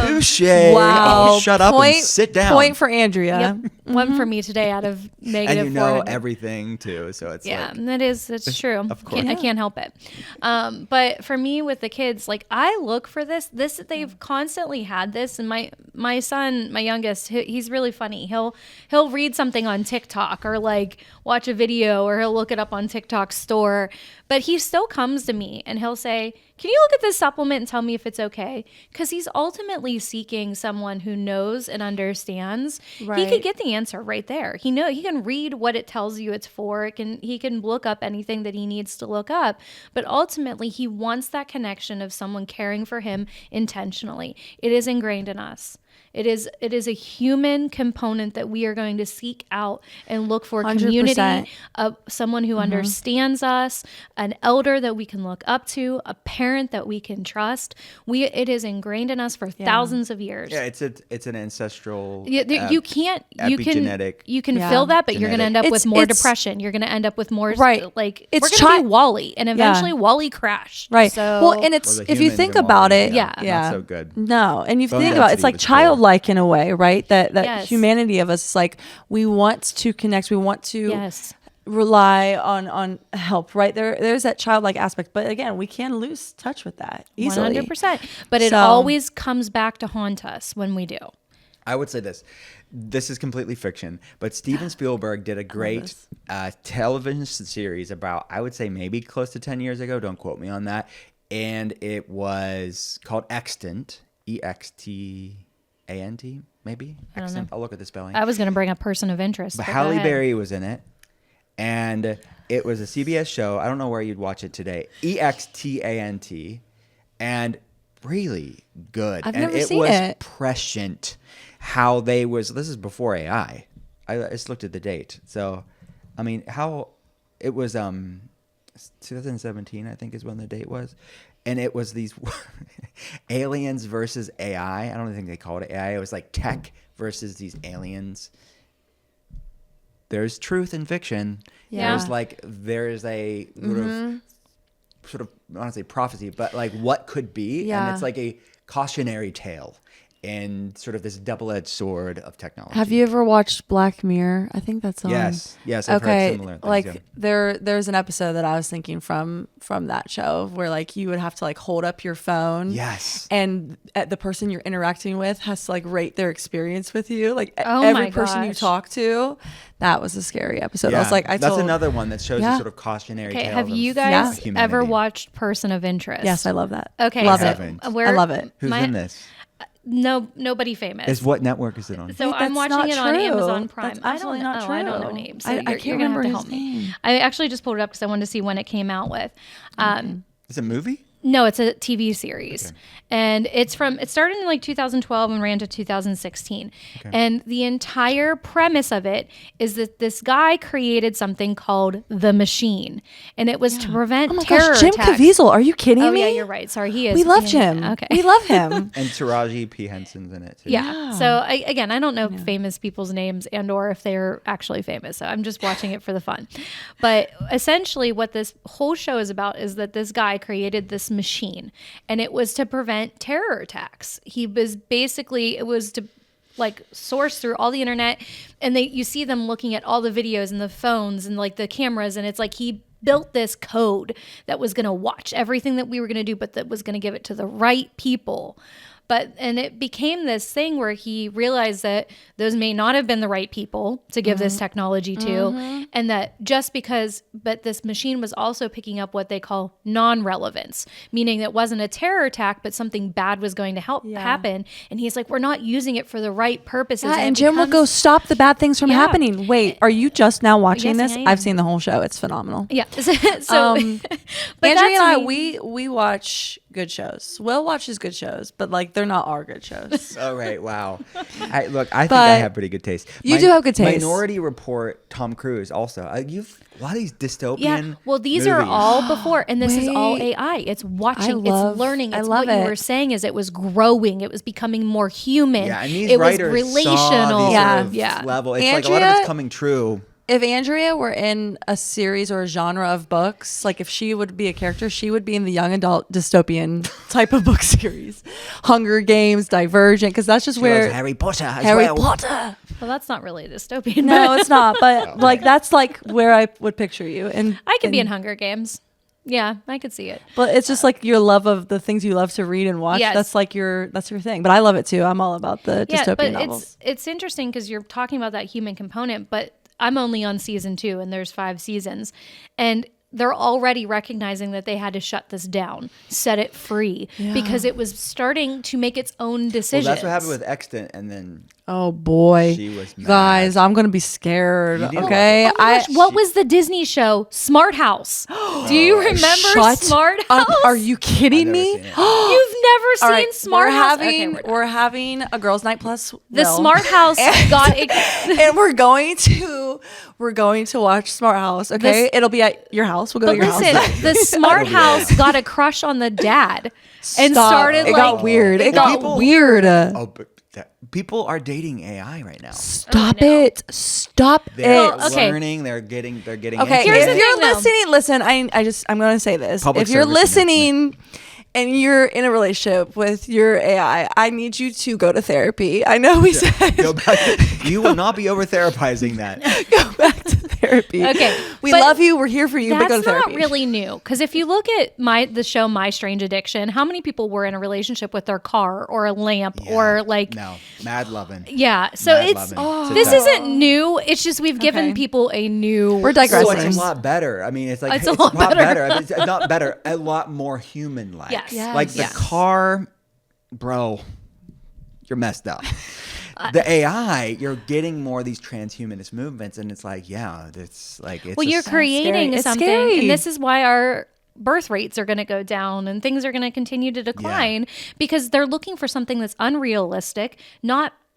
[SPEAKER 2] Touche.
[SPEAKER 1] Wow.
[SPEAKER 2] Oh, shut up and sit down.
[SPEAKER 1] Point for Andrea.
[SPEAKER 3] Yep. One for me today out of negative
[SPEAKER 2] and you know
[SPEAKER 3] 400.
[SPEAKER 2] everything too, so it's
[SPEAKER 3] Yeah,
[SPEAKER 2] like,
[SPEAKER 3] that's true.
[SPEAKER 2] Of course.
[SPEAKER 3] I can't help it. But for me with the kids, like I look for this they've constantly had this, and my son, my youngest, he's really funny. He'll read something on TikTok or like watch a video, or he'll look it up on TikTok store, but he still comes to me and he'll say, "Can you look at this supplement and tell me if it's okay?" Because he's ultimately seeking someone who knows and understands.
[SPEAKER 1] Right.
[SPEAKER 3] He could get the answer right there. He can read what it tells you it's for. He can look up anything that he needs to look up. But ultimately, he wants that connection of someone caring for him intentionally. It is ingrained in us. It is a human component that we are going to seek out and look for
[SPEAKER 1] 100%.
[SPEAKER 3] community of someone who understands us, an elder that we can look up to, a parent that we can trust. It is ingrained in us for thousands of years.
[SPEAKER 2] yeah, it's an ancestral.
[SPEAKER 3] You can't
[SPEAKER 2] epigenetic.
[SPEAKER 3] you can feel that, but you're going to end up with more
[SPEAKER 1] It's-
[SPEAKER 3] depression. You're going to end up with more
[SPEAKER 1] Right.
[SPEAKER 3] It's
[SPEAKER 1] It's
[SPEAKER 3] we're going to be Wally, and eventually
[SPEAKER 1] Yeah.
[SPEAKER 3] Wally crashed.
[SPEAKER 1] Right.
[SPEAKER 3] So
[SPEAKER 1] Well, and it's
[SPEAKER 2] Well, the
[SPEAKER 1] if you
[SPEAKER 2] humans
[SPEAKER 1] think
[SPEAKER 2] are
[SPEAKER 1] about
[SPEAKER 2] more-
[SPEAKER 1] it,
[SPEAKER 3] Yeah.
[SPEAKER 2] Not so good.
[SPEAKER 1] No, and you
[SPEAKER 2] Bone
[SPEAKER 1] think about it,
[SPEAKER 2] density
[SPEAKER 1] it's like
[SPEAKER 2] was cool.
[SPEAKER 1] childlike in a way, right? That
[SPEAKER 3] Yes.
[SPEAKER 1] humanity of us is like we want to connect, we want to
[SPEAKER 3] Yes.
[SPEAKER 1] rely on help, right? There's that childlike aspect, but again, we can lose touch with that easily.
[SPEAKER 3] 100%. But it
[SPEAKER 1] So-
[SPEAKER 3] always comes back to haunt us when we do.
[SPEAKER 2] I would say this. This is completely fiction, but Steven Spielberg did a great television series about, I would say maybe close to 10 years ago. Don't quote me on that. And it was called Extant, Extant, maybe?
[SPEAKER 3] I don't know.
[SPEAKER 2] I'll look at the spelling.
[SPEAKER 3] I was going to bring up Person of Interest.
[SPEAKER 2] But
[SPEAKER 3] go
[SPEAKER 2] Halle
[SPEAKER 3] ahead.
[SPEAKER 2] Berry was in it. And it was a CBS show. I don't know where you'd watch it today. Extant. And really good.
[SPEAKER 1] I've
[SPEAKER 2] and
[SPEAKER 1] never
[SPEAKER 2] it
[SPEAKER 1] seen
[SPEAKER 2] was
[SPEAKER 1] it.
[SPEAKER 2] prescient how they was. This is before AI. I just looked at the date. So, I mean, how it was 2017, I think is when the date was. And it was these aliens versus AI. I don't think they called it AI. It was like tech versus these aliens. There's truth in fiction.
[SPEAKER 3] Yeah.
[SPEAKER 2] There's a sort of I don't want to say prophecy, but like what could be.
[SPEAKER 1] Yeah.
[SPEAKER 2] And it's like a cautionary tale and sort of this double-edged sword of technology.
[SPEAKER 1] Have you ever watched Black Mirror? I think that's on.
[SPEAKER 2] Yes, I've heard similar things.
[SPEAKER 1] Like
[SPEAKER 2] yeah.
[SPEAKER 1] there's an episode that I was thinking from that show where like you would have to like hold up your phone.
[SPEAKER 2] Yes.
[SPEAKER 1] And the person you're interacting with has to like rate their experience with you. Like
[SPEAKER 3] Oh
[SPEAKER 1] every
[SPEAKER 3] my
[SPEAKER 1] person you
[SPEAKER 3] gosh.
[SPEAKER 1] talk to, that was a scary episode.
[SPEAKER 2] Yeah.
[SPEAKER 1] I was like,
[SPEAKER 2] that's another one that shows
[SPEAKER 1] Yeah.
[SPEAKER 2] a sort of cautionary
[SPEAKER 3] Okay,
[SPEAKER 2] tale.
[SPEAKER 3] have
[SPEAKER 2] of
[SPEAKER 3] you guys
[SPEAKER 2] humanity.
[SPEAKER 3] ever watched Person of Interest?
[SPEAKER 1] Yes, I love that.
[SPEAKER 3] Okay,
[SPEAKER 1] love
[SPEAKER 3] so
[SPEAKER 1] it.
[SPEAKER 2] haven't.
[SPEAKER 1] I love it.
[SPEAKER 2] Who's in this?
[SPEAKER 3] No, nobody famous.
[SPEAKER 2] Is what network is it on?
[SPEAKER 3] So
[SPEAKER 1] Wait,
[SPEAKER 3] I'm
[SPEAKER 1] that's
[SPEAKER 3] watching
[SPEAKER 1] not
[SPEAKER 3] it on
[SPEAKER 1] true.
[SPEAKER 3] Amazon Prime.
[SPEAKER 1] That's absolutely not
[SPEAKER 3] I don't know
[SPEAKER 1] true.
[SPEAKER 3] names. So
[SPEAKER 1] I
[SPEAKER 3] you're
[SPEAKER 1] can't
[SPEAKER 3] gonna
[SPEAKER 1] remember
[SPEAKER 3] have to
[SPEAKER 1] his
[SPEAKER 3] help me.
[SPEAKER 1] name.
[SPEAKER 3] I actually just pulled it up because I wanted to see when it came out with.
[SPEAKER 2] It's a movie?
[SPEAKER 3] No, it's a TV series.
[SPEAKER 2] Okay.
[SPEAKER 3] And it started in like 2012 and ran to 2016.
[SPEAKER 2] Okay.
[SPEAKER 3] And the entire premise of it is that this guy created something called the machine. And it was to prevent
[SPEAKER 1] Oh my
[SPEAKER 3] terror
[SPEAKER 1] gosh, Jim
[SPEAKER 3] attacks.
[SPEAKER 1] Caviezel, are you kidding
[SPEAKER 3] Oh
[SPEAKER 1] me?
[SPEAKER 3] yeah, you're right. Sorry, he is.
[SPEAKER 1] We love
[SPEAKER 3] Yeah,
[SPEAKER 1] Jim.
[SPEAKER 3] Okay.
[SPEAKER 1] We love him.
[SPEAKER 2] And Taraji P. Henson's in it too.
[SPEAKER 3] Yeah. So I don't know famous people's names and or if they're actually famous. So I'm just watching it for the fun. But essentially what this whole show is about is that this guy created this machine and it was to prevent terror attacks. It was to like source through all the internet and you see them looking at all the videos and the phones and like the cameras and it's like he built this code that was going to watch everything that we were going to do, but that was going to give it to the right people. And it became this thing where he realized that those may not have been the right people to give this technology to. And that but this machine was also picking up what they call non-relevance, meaning that wasn't a terror attack, but something bad was going to happen. And he's like, we're not using it for the right purposes.
[SPEAKER 1] Yeah, and
[SPEAKER 3] it
[SPEAKER 1] Jim would go stop the bad things from
[SPEAKER 3] Yeah.
[SPEAKER 1] happening. Wait, are you just now watching
[SPEAKER 3] Yes,
[SPEAKER 1] this?
[SPEAKER 3] I am.
[SPEAKER 1] I've seen the whole show. It's phenomenal.
[SPEAKER 3] Yeah. So, but
[SPEAKER 1] Andrea and I,
[SPEAKER 3] that's me.
[SPEAKER 1] we watch good shows. Will watches good shows, but like they're not our good shows.
[SPEAKER 2] Oh, right. Wow. I think I
[SPEAKER 1] But
[SPEAKER 2] have pretty good taste.
[SPEAKER 1] you do have good taste.
[SPEAKER 2] Minority Report, Tom Cruise also. You've a lot of these dystopian
[SPEAKER 3] Yeah, well, these are
[SPEAKER 2] movies.
[SPEAKER 3] all before, and this is all
[SPEAKER 1] Wait.
[SPEAKER 3] AI. It's watching,
[SPEAKER 1] love-
[SPEAKER 3] it's learning.
[SPEAKER 1] I
[SPEAKER 3] It's
[SPEAKER 1] love
[SPEAKER 3] what you
[SPEAKER 1] it.
[SPEAKER 3] were saying is it was growing. It was becoming more human.
[SPEAKER 2] Yeah, and these
[SPEAKER 3] it was
[SPEAKER 2] writers
[SPEAKER 3] relational.
[SPEAKER 2] saw these
[SPEAKER 1] Yeah.
[SPEAKER 2] sort of
[SPEAKER 3] Yeah.
[SPEAKER 2] level. It's like a lot of
[SPEAKER 1] Andrea-
[SPEAKER 2] it's coming true.
[SPEAKER 1] If Andrea were in a series or a genre of books, like if she would be a character, she would be in the young adult dystopian type of book series. Hunger Games, Divergent, because that's just
[SPEAKER 2] She
[SPEAKER 1] where
[SPEAKER 2] loves Harry Potter as
[SPEAKER 1] Harry
[SPEAKER 2] well.
[SPEAKER 1] Potter.
[SPEAKER 3] Well, that's not really a dystopian.
[SPEAKER 1] No,
[SPEAKER 3] but
[SPEAKER 1] it's not. But like that's like where I would picture you. And
[SPEAKER 3] I could be in Hunger Games. Yeah, I could see it.
[SPEAKER 1] But it's just like your love of the things you love to read and watch.
[SPEAKER 3] Yes.
[SPEAKER 1] That's like that's your thing. But I love it too. I'm all about the
[SPEAKER 3] Yeah,
[SPEAKER 1] dystopian
[SPEAKER 3] but
[SPEAKER 1] novels.
[SPEAKER 3] it's interesting because you're talking about that human component, but I'm only on season 2 and there's 5 seasons. And they're already recognizing that they had to shut this down, set it free, because it was starting to make its own
[SPEAKER 2] Well,
[SPEAKER 3] decisions.
[SPEAKER 2] that's what happened with Extant, and then
[SPEAKER 1] Oh boy,
[SPEAKER 2] She was mad.
[SPEAKER 1] guys, I'm gonna be scared.
[SPEAKER 2] You need to
[SPEAKER 1] Okay,
[SPEAKER 2] watch
[SPEAKER 3] Oh my gosh, what was the Disney show? Smart House. Do you remember
[SPEAKER 1] Shut
[SPEAKER 3] Smart
[SPEAKER 1] up.
[SPEAKER 3] House?
[SPEAKER 1] Are you kidding
[SPEAKER 2] I've never
[SPEAKER 1] me?
[SPEAKER 2] seen it.
[SPEAKER 3] You've never
[SPEAKER 1] All
[SPEAKER 3] seen
[SPEAKER 1] right,
[SPEAKER 3] Smart House?
[SPEAKER 1] Having,
[SPEAKER 3] Okay,
[SPEAKER 1] we're having a girls' night plus
[SPEAKER 3] the
[SPEAKER 1] Will.
[SPEAKER 3] Smart House got it.
[SPEAKER 1] and we're going to watch Smart House. Okay,
[SPEAKER 3] This-
[SPEAKER 1] it'll be at your house. We'll go
[SPEAKER 3] But
[SPEAKER 1] to your
[SPEAKER 3] listen,
[SPEAKER 1] house.
[SPEAKER 3] the Smart House got a crush on the dad and
[SPEAKER 1] Stop.
[SPEAKER 3] started
[SPEAKER 1] It
[SPEAKER 3] like
[SPEAKER 1] got weird. It
[SPEAKER 2] Well,
[SPEAKER 1] got
[SPEAKER 2] people-
[SPEAKER 1] weird.
[SPEAKER 2] Oh, but people are dating AI right now.
[SPEAKER 1] Stop
[SPEAKER 3] Oh, I know.
[SPEAKER 1] it. Stop
[SPEAKER 2] They're
[SPEAKER 1] it.
[SPEAKER 3] okay.
[SPEAKER 2] learning. They're getting.
[SPEAKER 1] Okay,
[SPEAKER 3] Here's
[SPEAKER 1] if
[SPEAKER 3] the
[SPEAKER 1] you're
[SPEAKER 3] thing, though.
[SPEAKER 1] listening, listen. I'm going to say this.
[SPEAKER 2] Public
[SPEAKER 1] if you're
[SPEAKER 2] service
[SPEAKER 1] listening and you're in a relationship with your AI, I need you to go to therapy. I know we said
[SPEAKER 2] Go back. You will not be over therapizing that.
[SPEAKER 1] go back to therapy. therapy.
[SPEAKER 3] Okay,
[SPEAKER 1] We
[SPEAKER 3] but
[SPEAKER 1] love you. We're here for you. But go to
[SPEAKER 3] That's not
[SPEAKER 1] therapy.
[SPEAKER 3] really new, because if you look at the show My Strange Addiction, how many people were in a relationship with their car or a lamp or like
[SPEAKER 2] no, mad loving.
[SPEAKER 3] yeah. So
[SPEAKER 2] Mad
[SPEAKER 3] it's
[SPEAKER 2] loving.
[SPEAKER 3] this
[SPEAKER 2] Sit tight.
[SPEAKER 3] isn't new. It's just we've given
[SPEAKER 1] Okay.
[SPEAKER 3] people a new.
[SPEAKER 1] We're digressing.
[SPEAKER 2] So
[SPEAKER 3] source.
[SPEAKER 2] it's a lot better. I mean, it's like
[SPEAKER 3] It's a lot better.
[SPEAKER 2] I mean, it's not better, a lot more human-like.
[SPEAKER 3] Yes. Yes.
[SPEAKER 2] Like the
[SPEAKER 3] Yes.
[SPEAKER 2] car, bro, you're messed up. The AI, you're getting more of these transhumanist movements, and it's like, yeah, it's like it's.
[SPEAKER 3] Well, you're
[SPEAKER 1] scary.
[SPEAKER 3] creating
[SPEAKER 1] It's
[SPEAKER 3] something,
[SPEAKER 1] scary.
[SPEAKER 3] and this is why our birth rates are going to go down and things are going to continue to decline because they're looking for something that's unrealistic,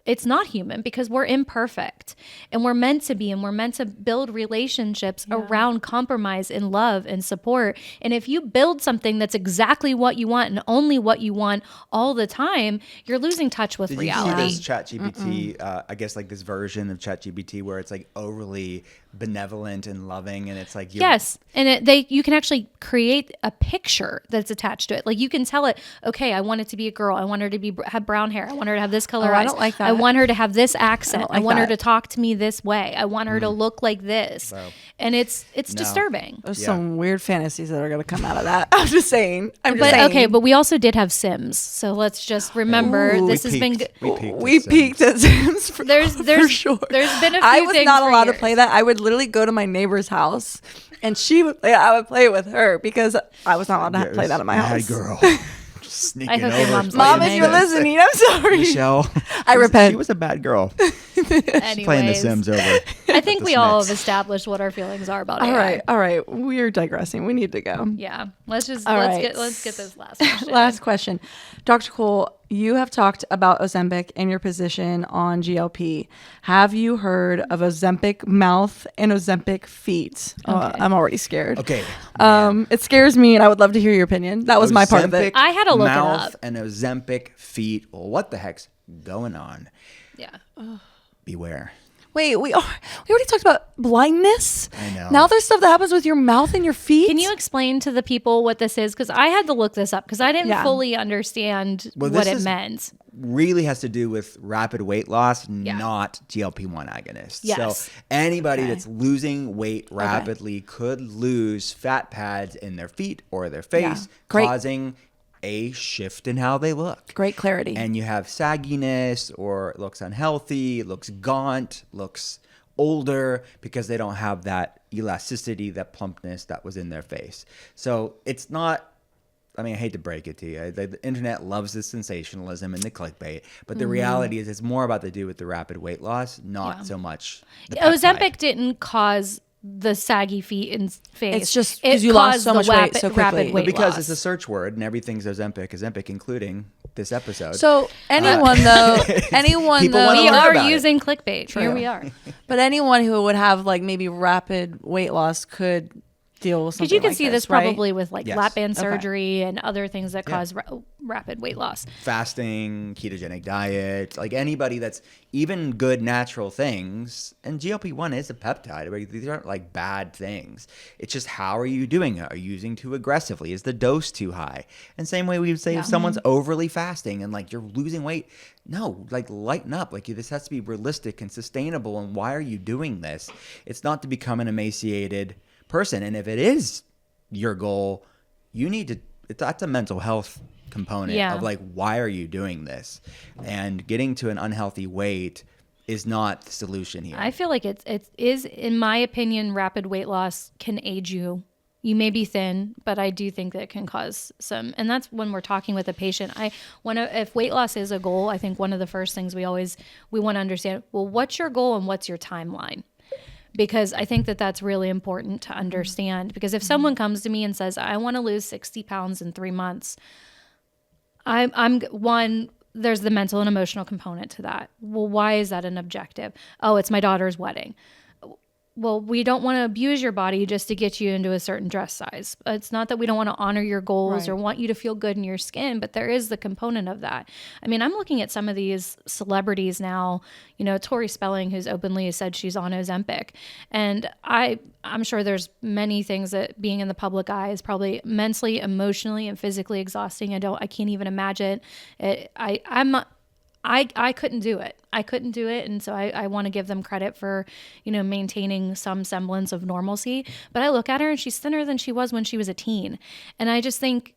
[SPEAKER 3] it's not human, because we're imperfect and we're meant to be, and we're meant to build relationships around compromise and love and support. And if you build something that's exactly what you want and only what you want all the time, you're losing touch with
[SPEAKER 2] Did
[SPEAKER 3] reality.
[SPEAKER 2] you see this ChatGPT? I guess like this version of ChatGPT where it's like overly benevolent and loving, and it's like
[SPEAKER 3] Yes, and you can actually create a picture that's attached to it. Like you can tell it, okay, I want it to be a girl. I want her to have brown hair. I want her to have this color
[SPEAKER 1] Oh, I
[SPEAKER 3] eyes.
[SPEAKER 1] don't like that.
[SPEAKER 3] I want her to have this accent. I
[SPEAKER 1] like
[SPEAKER 3] want her
[SPEAKER 1] that.
[SPEAKER 3] to talk to me this way. I want her to look like this.
[SPEAKER 2] Bro.
[SPEAKER 3] And it's disturbing.
[SPEAKER 1] There's
[SPEAKER 2] Yeah.
[SPEAKER 1] some weird fantasies that are going to come out of that. I'm just saying. I'm just
[SPEAKER 3] But
[SPEAKER 1] saying.
[SPEAKER 3] okay, but we also did have Sims, so let's just remember
[SPEAKER 1] Ooh.
[SPEAKER 3] this
[SPEAKER 2] We
[SPEAKER 3] has been
[SPEAKER 2] peaked.
[SPEAKER 3] good.
[SPEAKER 2] We peaked at
[SPEAKER 1] We
[SPEAKER 2] Sims.
[SPEAKER 1] peaked at Sims for,
[SPEAKER 3] There's
[SPEAKER 1] for sure.
[SPEAKER 3] there's been a few
[SPEAKER 1] I was
[SPEAKER 3] things
[SPEAKER 1] not
[SPEAKER 3] for
[SPEAKER 1] allowed to
[SPEAKER 3] years.
[SPEAKER 1] play that. I would literally go to my neighbor's house, and she would play. I would play it with her because I was not allowed to play that at my house.
[SPEAKER 2] Bad girl. Just sneaking
[SPEAKER 3] I hope your
[SPEAKER 2] over.
[SPEAKER 3] mom's
[SPEAKER 1] Mom,
[SPEAKER 3] listening.
[SPEAKER 1] if you're listening, I'm sorry.
[SPEAKER 2] Michelle,
[SPEAKER 1] I repent.
[SPEAKER 2] She was a bad girl.
[SPEAKER 3] Anyways,
[SPEAKER 2] Playing The Sims over.
[SPEAKER 3] I think
[SPEAKER 2] the
[SPEAKER 3] we all
[SPEAKER 2] Smiths.
[SPEAKER 3] have established what our feelings are about
[SPEAKER 1] All
[SPEAKER 3] AI.
[SPEAKER 1] right. We're digressing. We need to go.
[SPEAKER 3] Yeah, let's
[SPEAKER 1] All right.
[SPEAKER 3] let's get this last question.
[SPEAKER 1] Last question. Dr. Cole, you have talked about Ozempic and your position on GLP. Have you heard of Ozempic mouth and Ozempic feet? Oh, I'm already scared.
[SPEAKER 2] Okay.
[SPEAKER 1] It scares me, and I would love to hear your opinion. That was my part of it.
[SPEAKER 2] Ozempic
[SPEAKER 3] I had to look it
[SPEAKER 2] mouth
[SPEAKER 3] up.
[SPEAKER 2] and Ozempic feet. Well, what the heck's going on?
[SPEAKER 3] Yeah.
[SPEAKER 2] Beware.
[SPEAKER 1] Wait, we already talked about blindness.
[SPEAKER 2] I know.
[SPEAKER 1] Now there's stuff that happens with your mouth and your feet.
[SPEAKER 3] Can you explain to the people what this is? Because I had to look this up because I didn't
[SPEAKER 1] Yeah.
[SPEAKER 3] fully understand
[SPEAKER 2] Well,
[SPEAKER 3] what
[SPEAKER 2] this
[SPEAKER 3] it
[SPEAKER 2] is-
[SPEAKER 3] meant.
[SPEAKER 2] Really has to do with rapid weight loss, not GLP-1 agonists.
[SPEAKER 3] Yes.
[SPEAKER 2] So anybody that's losing weight rapidly could lose fat pads in their feet or their face,
[SPEAKER 1] Great.
[SPEAKER 2] causing a shift in how they look.
[SPEAKER 1] Great clarity.
[SPEAKER 2] And you have sagginess, or it looks unhealthy, it looks gaunt, looks older because they don't have that elasticity, that plumpness that was in their face. So it's not, I mean, I hate to break it to you. The internet loves the sensationalism and the clickbait, but the reality is it's more about to do with the rapid weight loss, not so much the
[SPEAKER 3] Ozempic
[SPEAKER 2] peptide.
[SPEAKER 3] didn't cause the saggy feet and face.
[SPEAKER 1] It's just
[SPEAKER 3] It
[SPEAKER 1] 'cause you lost
[SPEAKER 3] caused
[SPEAKER 1] so
[SPEAKER 3] the
[SPEAKER 1] much weight
[SPEAKER 3] rapid-
[SPEAKER 1] so quickly.
[SPEAKER 3] rapid
[SPEAKER 1] But
[SPEAKER 3] weight
[SPEAKER 2] Because
[SPEAKER 3] loss.
[SPEAKER 2] it's a search word and everything's Ozempic, including this episode.
[SPEAKER 1] So anyone though, anyone
[SPEAKER 2] People
[SPEAKER 1] though,
[SPEAKER 2] wanna
[SPEAKER 3] we
[SPEAKER 2] learn
[SPEAKER 3] are
[SPEAKER 2] about it.
[SPEAKER 3] using clickbait. Here we are.
[SPEAKER 1] but anyone who would have like maybe rapid weight loss could deal with something
[SPEAKER 3] Because you can
[SPEAKER 1] like
[SPEAKER 3] see this
[SPEAKER 1] right?
[SPEAKER 3] probably with like
[SPEAKER 2] Yes.
[SPEAKER 3] lap band
[SPEAKER 1] Okay.
[SPEAKER 3] surgery and other things that cause rapid weight loss.
[SPEAKER 2] Fasting, ketogenic diet, like anybody that's even good natural things. And GLP-1 is a peptide. Right? These aren't like bad things. It's just how are you doing it? Are you using too aggressively? Is the dose too high? And same way we would say if someone's overly fasting and like you're losing weight, no, like lighten up. Like this has to be realistic and sustainable. And why are you doing this? It's not to become an emaciated person. And if it is your goal, you need to, that's a mental health component of like, why are you doing this? And getting to an unhealthy weight is not the solution here.
[SPEAKER 3] I feel like it is, in my opinion, rapid weight loss can age you. You may be thin, but I do think that it can cause some, and that's when we're talking with a patient. If weight loss is a goal, I think one of the first things we want to understand, well, what's your goal and what's your timeline? Because I think that that's really important to understand. Because if someone comes to me and says, I want to lose 60 pounds in 3 months, there's the mental and emotional component to that. Well, why is that an objective? Oh, it's my daughter's wedding. Well, we don't want to abuse your body just to get you into a certain dress size. It's not that we don't want to honor your goals or want you to feel good in your skin, but there is the component of that. I mean, I'm looking at some of these celebrities now, Tori Spelling, who's openly said she's on Ozempic. And I'm sure there's many things that being in the public eye is probably mentally, emotionally, and physically exhausting. I can't even imagine it. I couldn't do it. I couldn't do it. And so I want to give them credit for, maintaining some semblance of normalcy. But I look at her and she's thinner than she was when she was a teen. And I just think,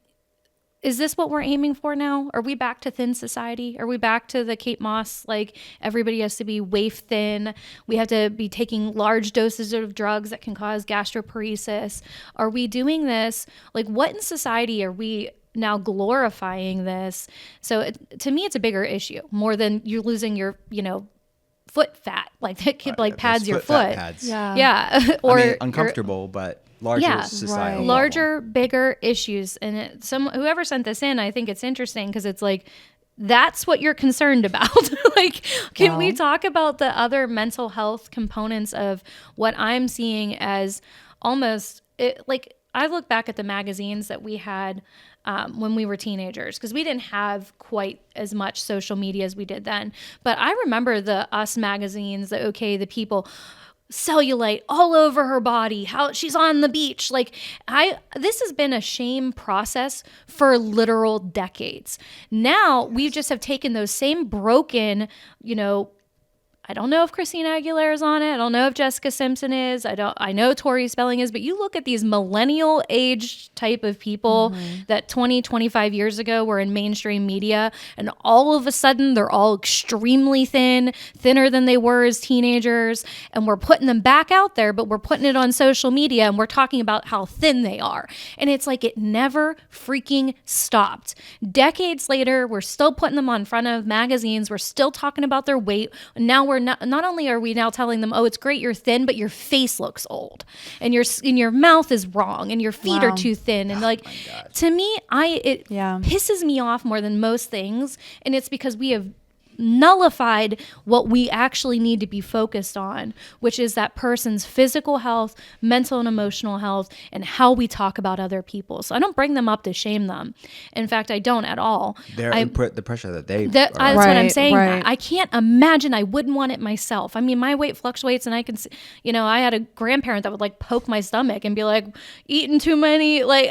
[SPEAKER 3] is this what we're aiming for now? Are we back to thin society? Are we back to the Kate Moss, like everybody has to be waif thin? We have to be taking large doses of drugs that can cause gastroparesis. Are we doing this? Like, what in society are we now glorifying this? So to me, it's a bigger issue, more than you're losing your, foot fat. Like that kid like pads your foot.
[SPEAKER 2] Pads.
[SPEAKER 3] Yeah. Or
[SPEAKER 2] I mean, uncomfortable, but larger societal
[SPEAKER 1] right.
[SPEAKER 3] larger, bigger issues. And whoever sent this in, I think it's interesting because it's like, that's what you're concerned about. Like, can we talk about the other mental health components of what I'm seeing as almost like, I look back at the magazines that we had when we were teenagers, because we didn't have quite as much social media as we did then. But I remember the Us magazines, the the People, cellulite all over her body, how she's on the beach. Like, this has been a shame process for literal decades. Now we just have taken those same broken, I don't know if Christina Aguilera is on it. I don't know if Jessica Simpson is. I know Tori Spelling is, but you look at these millennial age type of people that 20, 25 years ago were in mainstream media, and all of a sudden they're all extremely thin, thinner than they were as teenagers, and we're putting them back out there, but we're putting it on social media and we're talking about how thin they are. And it's like it never freaking stopped. Decades later, we're still putting them on front of magazines. We're still talking about their weight. Now we're not only are we now telling them, oh, it's great you're thin, but your face looks old and your mouth is wrong and your feet are too thin. And to me, it pisses me off more than most things. And it's because we have nullified what we actually need to be focused on, which is that person's physical health, mental and emotional health, and how we talk about other people. So I don't bring them up to shame them. In fact, I don't at all.
[SPEAKER 2] The pressure that
[SPEAKER 3] that's
[SPEAKER 1] Right,
[SPEAKER 3] what I'm saying.
[SPEAKER 1] right.
[SPEAKER 3] I can't imagine. I wouldn't want it myself. I mean, my weight fluctuates, and I can, I had a grandparent that would like poke my stomach and be like, eating too many. Like,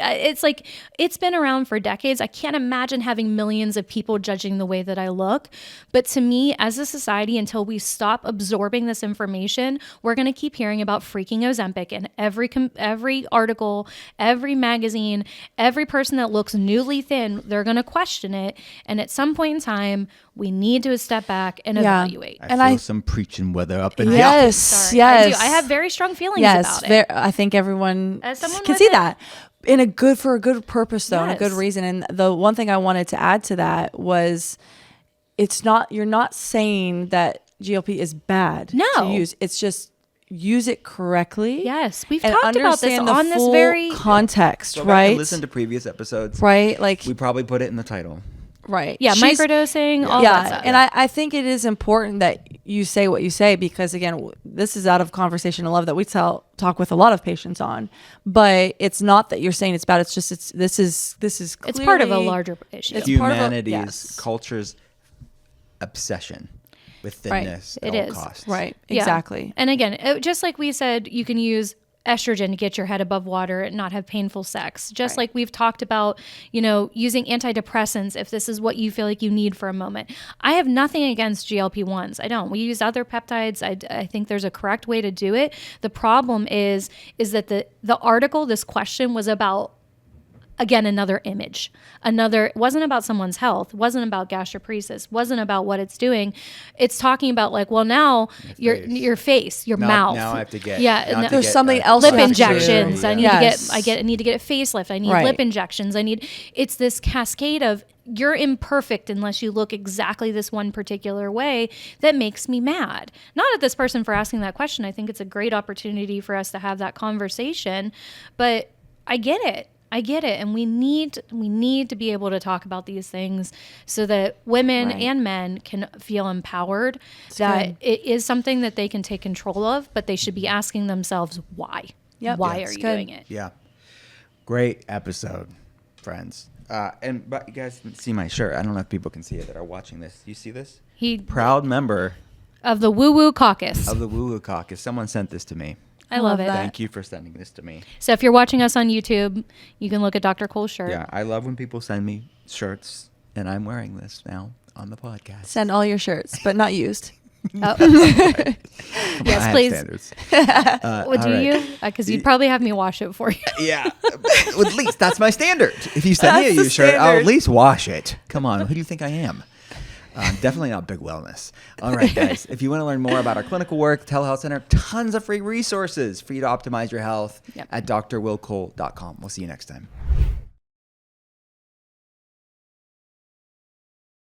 [SPEAKER 3] it's been around for decades. I can't imagine having millions of people judging the way that I look. But to me, as a society, until we stop absorbing this information, we're going to keep hearing about freaking Ozempic in every article, every magazine, every person that looks newly thin, they're going to question it. And at some point in time, we need to step back and evaluate.
[SPEAKER 2] I feel some preaching weather up in
[SPEAKER 1] Yes,
[SPEAKER 3] Sorry,
[SPEAKER 1] yes.
[SPEAKER 3] I have very strong feelings about it.
[SPEAKER 1] I think everyone
[SPEAKER 3] As someone
[SPEAKER 1] can
[SPEAKER 3] with
[SPEAKER 1] see
[SPEAKER 3] it.
[SPEAKER 1] that for a good purpose, though, and a good
[SPEAKER 3] Yes.
[SPEAKER 1] reason. And the one thing I wanted to add to that was, you're not saying that GLP is bad
[SPEAKER 3] No.
[SPEAKER 1] to use. It's just use it correctly.
[SPEAKER 3] Yes, we've
[SPEAKER 1] and
[SPEAKER 3] talked about this
[SPEAKER 1] understand the
[SPEAKER 3] on this
[SPEAKER 1] full
[SPEAKER 3] very
[SPEAKER 1] context,
[SPEAKER 2] Go back
[SPEAKER 1] right?
[SPEAKER 2] and listen to previous episodes.
[SPEAKER 1] Right, like
[SPEAKER 2] We probably put it in the title.
[SPEAKER 1] right.
[SPEAKER 3] Yeah,
[SPEAKER 1] She's-
[SPEAKER 3] microdosing, all that stuff.
[SPEAKER 1] And I think it is important that you say what you say, because again, this is out of conversation and love that we talk with a lot of patients on. But it's not that you're saying it's bad. It's just this is
[SPEAKER 3] it's part of a
[SPEAKER 1] clearly-
[SPEAKER 3] larger issue.
[SPEAKER 1] It's part of a-
[SPEAKER 2] Humanity's
[SPEAKER 1] yes.
[SPEAKER 2] culture's obsession with
[SPEAKER 1] Right.
[SPEAKER 2] thinness
[SPEAKER 3] It
[SPEAKER 2] at all
[SPEAKER 3] is.
[SPEAKER 2] costs.
[SPEAKER 1] Right,
[SPEAKER 3] Yeah.
[SPEAKER 1] exactly.
[SPEAKER 3] And again, just like we said, you can use estrogen to get your head above water and not have painful sex. Just like we've talked about, using antidepressants if this is what you feel like you need for a moment. I have nothing against GLP-1s. I don't. We use other peptides. I think there's a correct way to do it. The problem is that the article, this question was about, again, another image. It wasn't about someone's health, wasn't about gastroparesis, wasn't about what it's doing. It's talking about like, well, now your face, your mouth.
[SPEAKER 2] Now I have to get
[SPEAKER 1] There's something else
[SPEAKER 3] lip
[SPEAKER 1] you have to do.
[SPEAKER 3] injections. I need
[SPEAKER 1] Yes.
[SPEAKER 3] to get I need to get a facelift. I need
[SPEAKER 1] Right.
[SPEAKER 3] lip injections. It's this cascade of, you're imperfect unless you look exactly this one particular way, that makes me mad. Not at this person for asking that question. I think it's a great opportunity for us to have that conversation, but I get it. And we need to be able to talk about these things so that women
[SPEAKER 1] Right.
[SPEAKER 3] and men can feel empowered, that it is something that they can take control of, but they should be asking themselves why.
[SPEAKER 1] Yep.
[SPEAKER 3] Why
[SPEAKER 1] Yeah,
[SPEAKER 3] are
[SPEAKER 1] it's
[SPEAKER 3] you
[SPEAKER 1] good.
[SPEAKER 3] doing it?
[SPEAKER 2] Yeah. Great episode, friends. But you guys see my shirt. I don't know if people can see it that are watching this. You see this? Proud member
[SPEAKER 3] Of the Woo Woo Caucus.
[SPEAKER 2] of the Woo Woo Caucus. Someone sent this to me.
[SPEAKER 3] I love it.
[SPEAKER 1] that.
[SPEAKER 2] Thank you for sending this to me.
[SPEAKER 3] So if you're watching us on YouTube, you can look at Dr. Cole's shirt.
[SPEAKER 2] Yeah, I love when people send me shirts, and I'm wearing this now. on the podcast.
[SPEAKER 1] Send all your shirts, but not used.
[SPEAKER 3] Oh.
[SPEAKER 2] Come on,
[SPEAKER 3] Yes,
[SPEAKER 2] I have
[SPEAKER 3] please.
[SPEAKER 2] standards.
[SPEAKER 3] Well, do
[SPEAKER 2] all right.
[SPEAKER 3] you? Because you'd probably have me wash it for you.
[SPEAKER 2] Yeah, at least that's my standard. If you send me a
[SPEAKER 1] That's the
[SPEAKER 2] used shirt, I'll at
[SPEAKER 1] standard.
[SPEAKER 2] least wash it. Come on, who do you think I am? Definitely not Big Wellness. All right, guys. If you want to learn more about our clinical work, telehealth center, tons of free resources for you to optimize your health
[SPEAKER 3] Yep.
[SPEAKER 2] at drwillcole.com. We'll see you next time.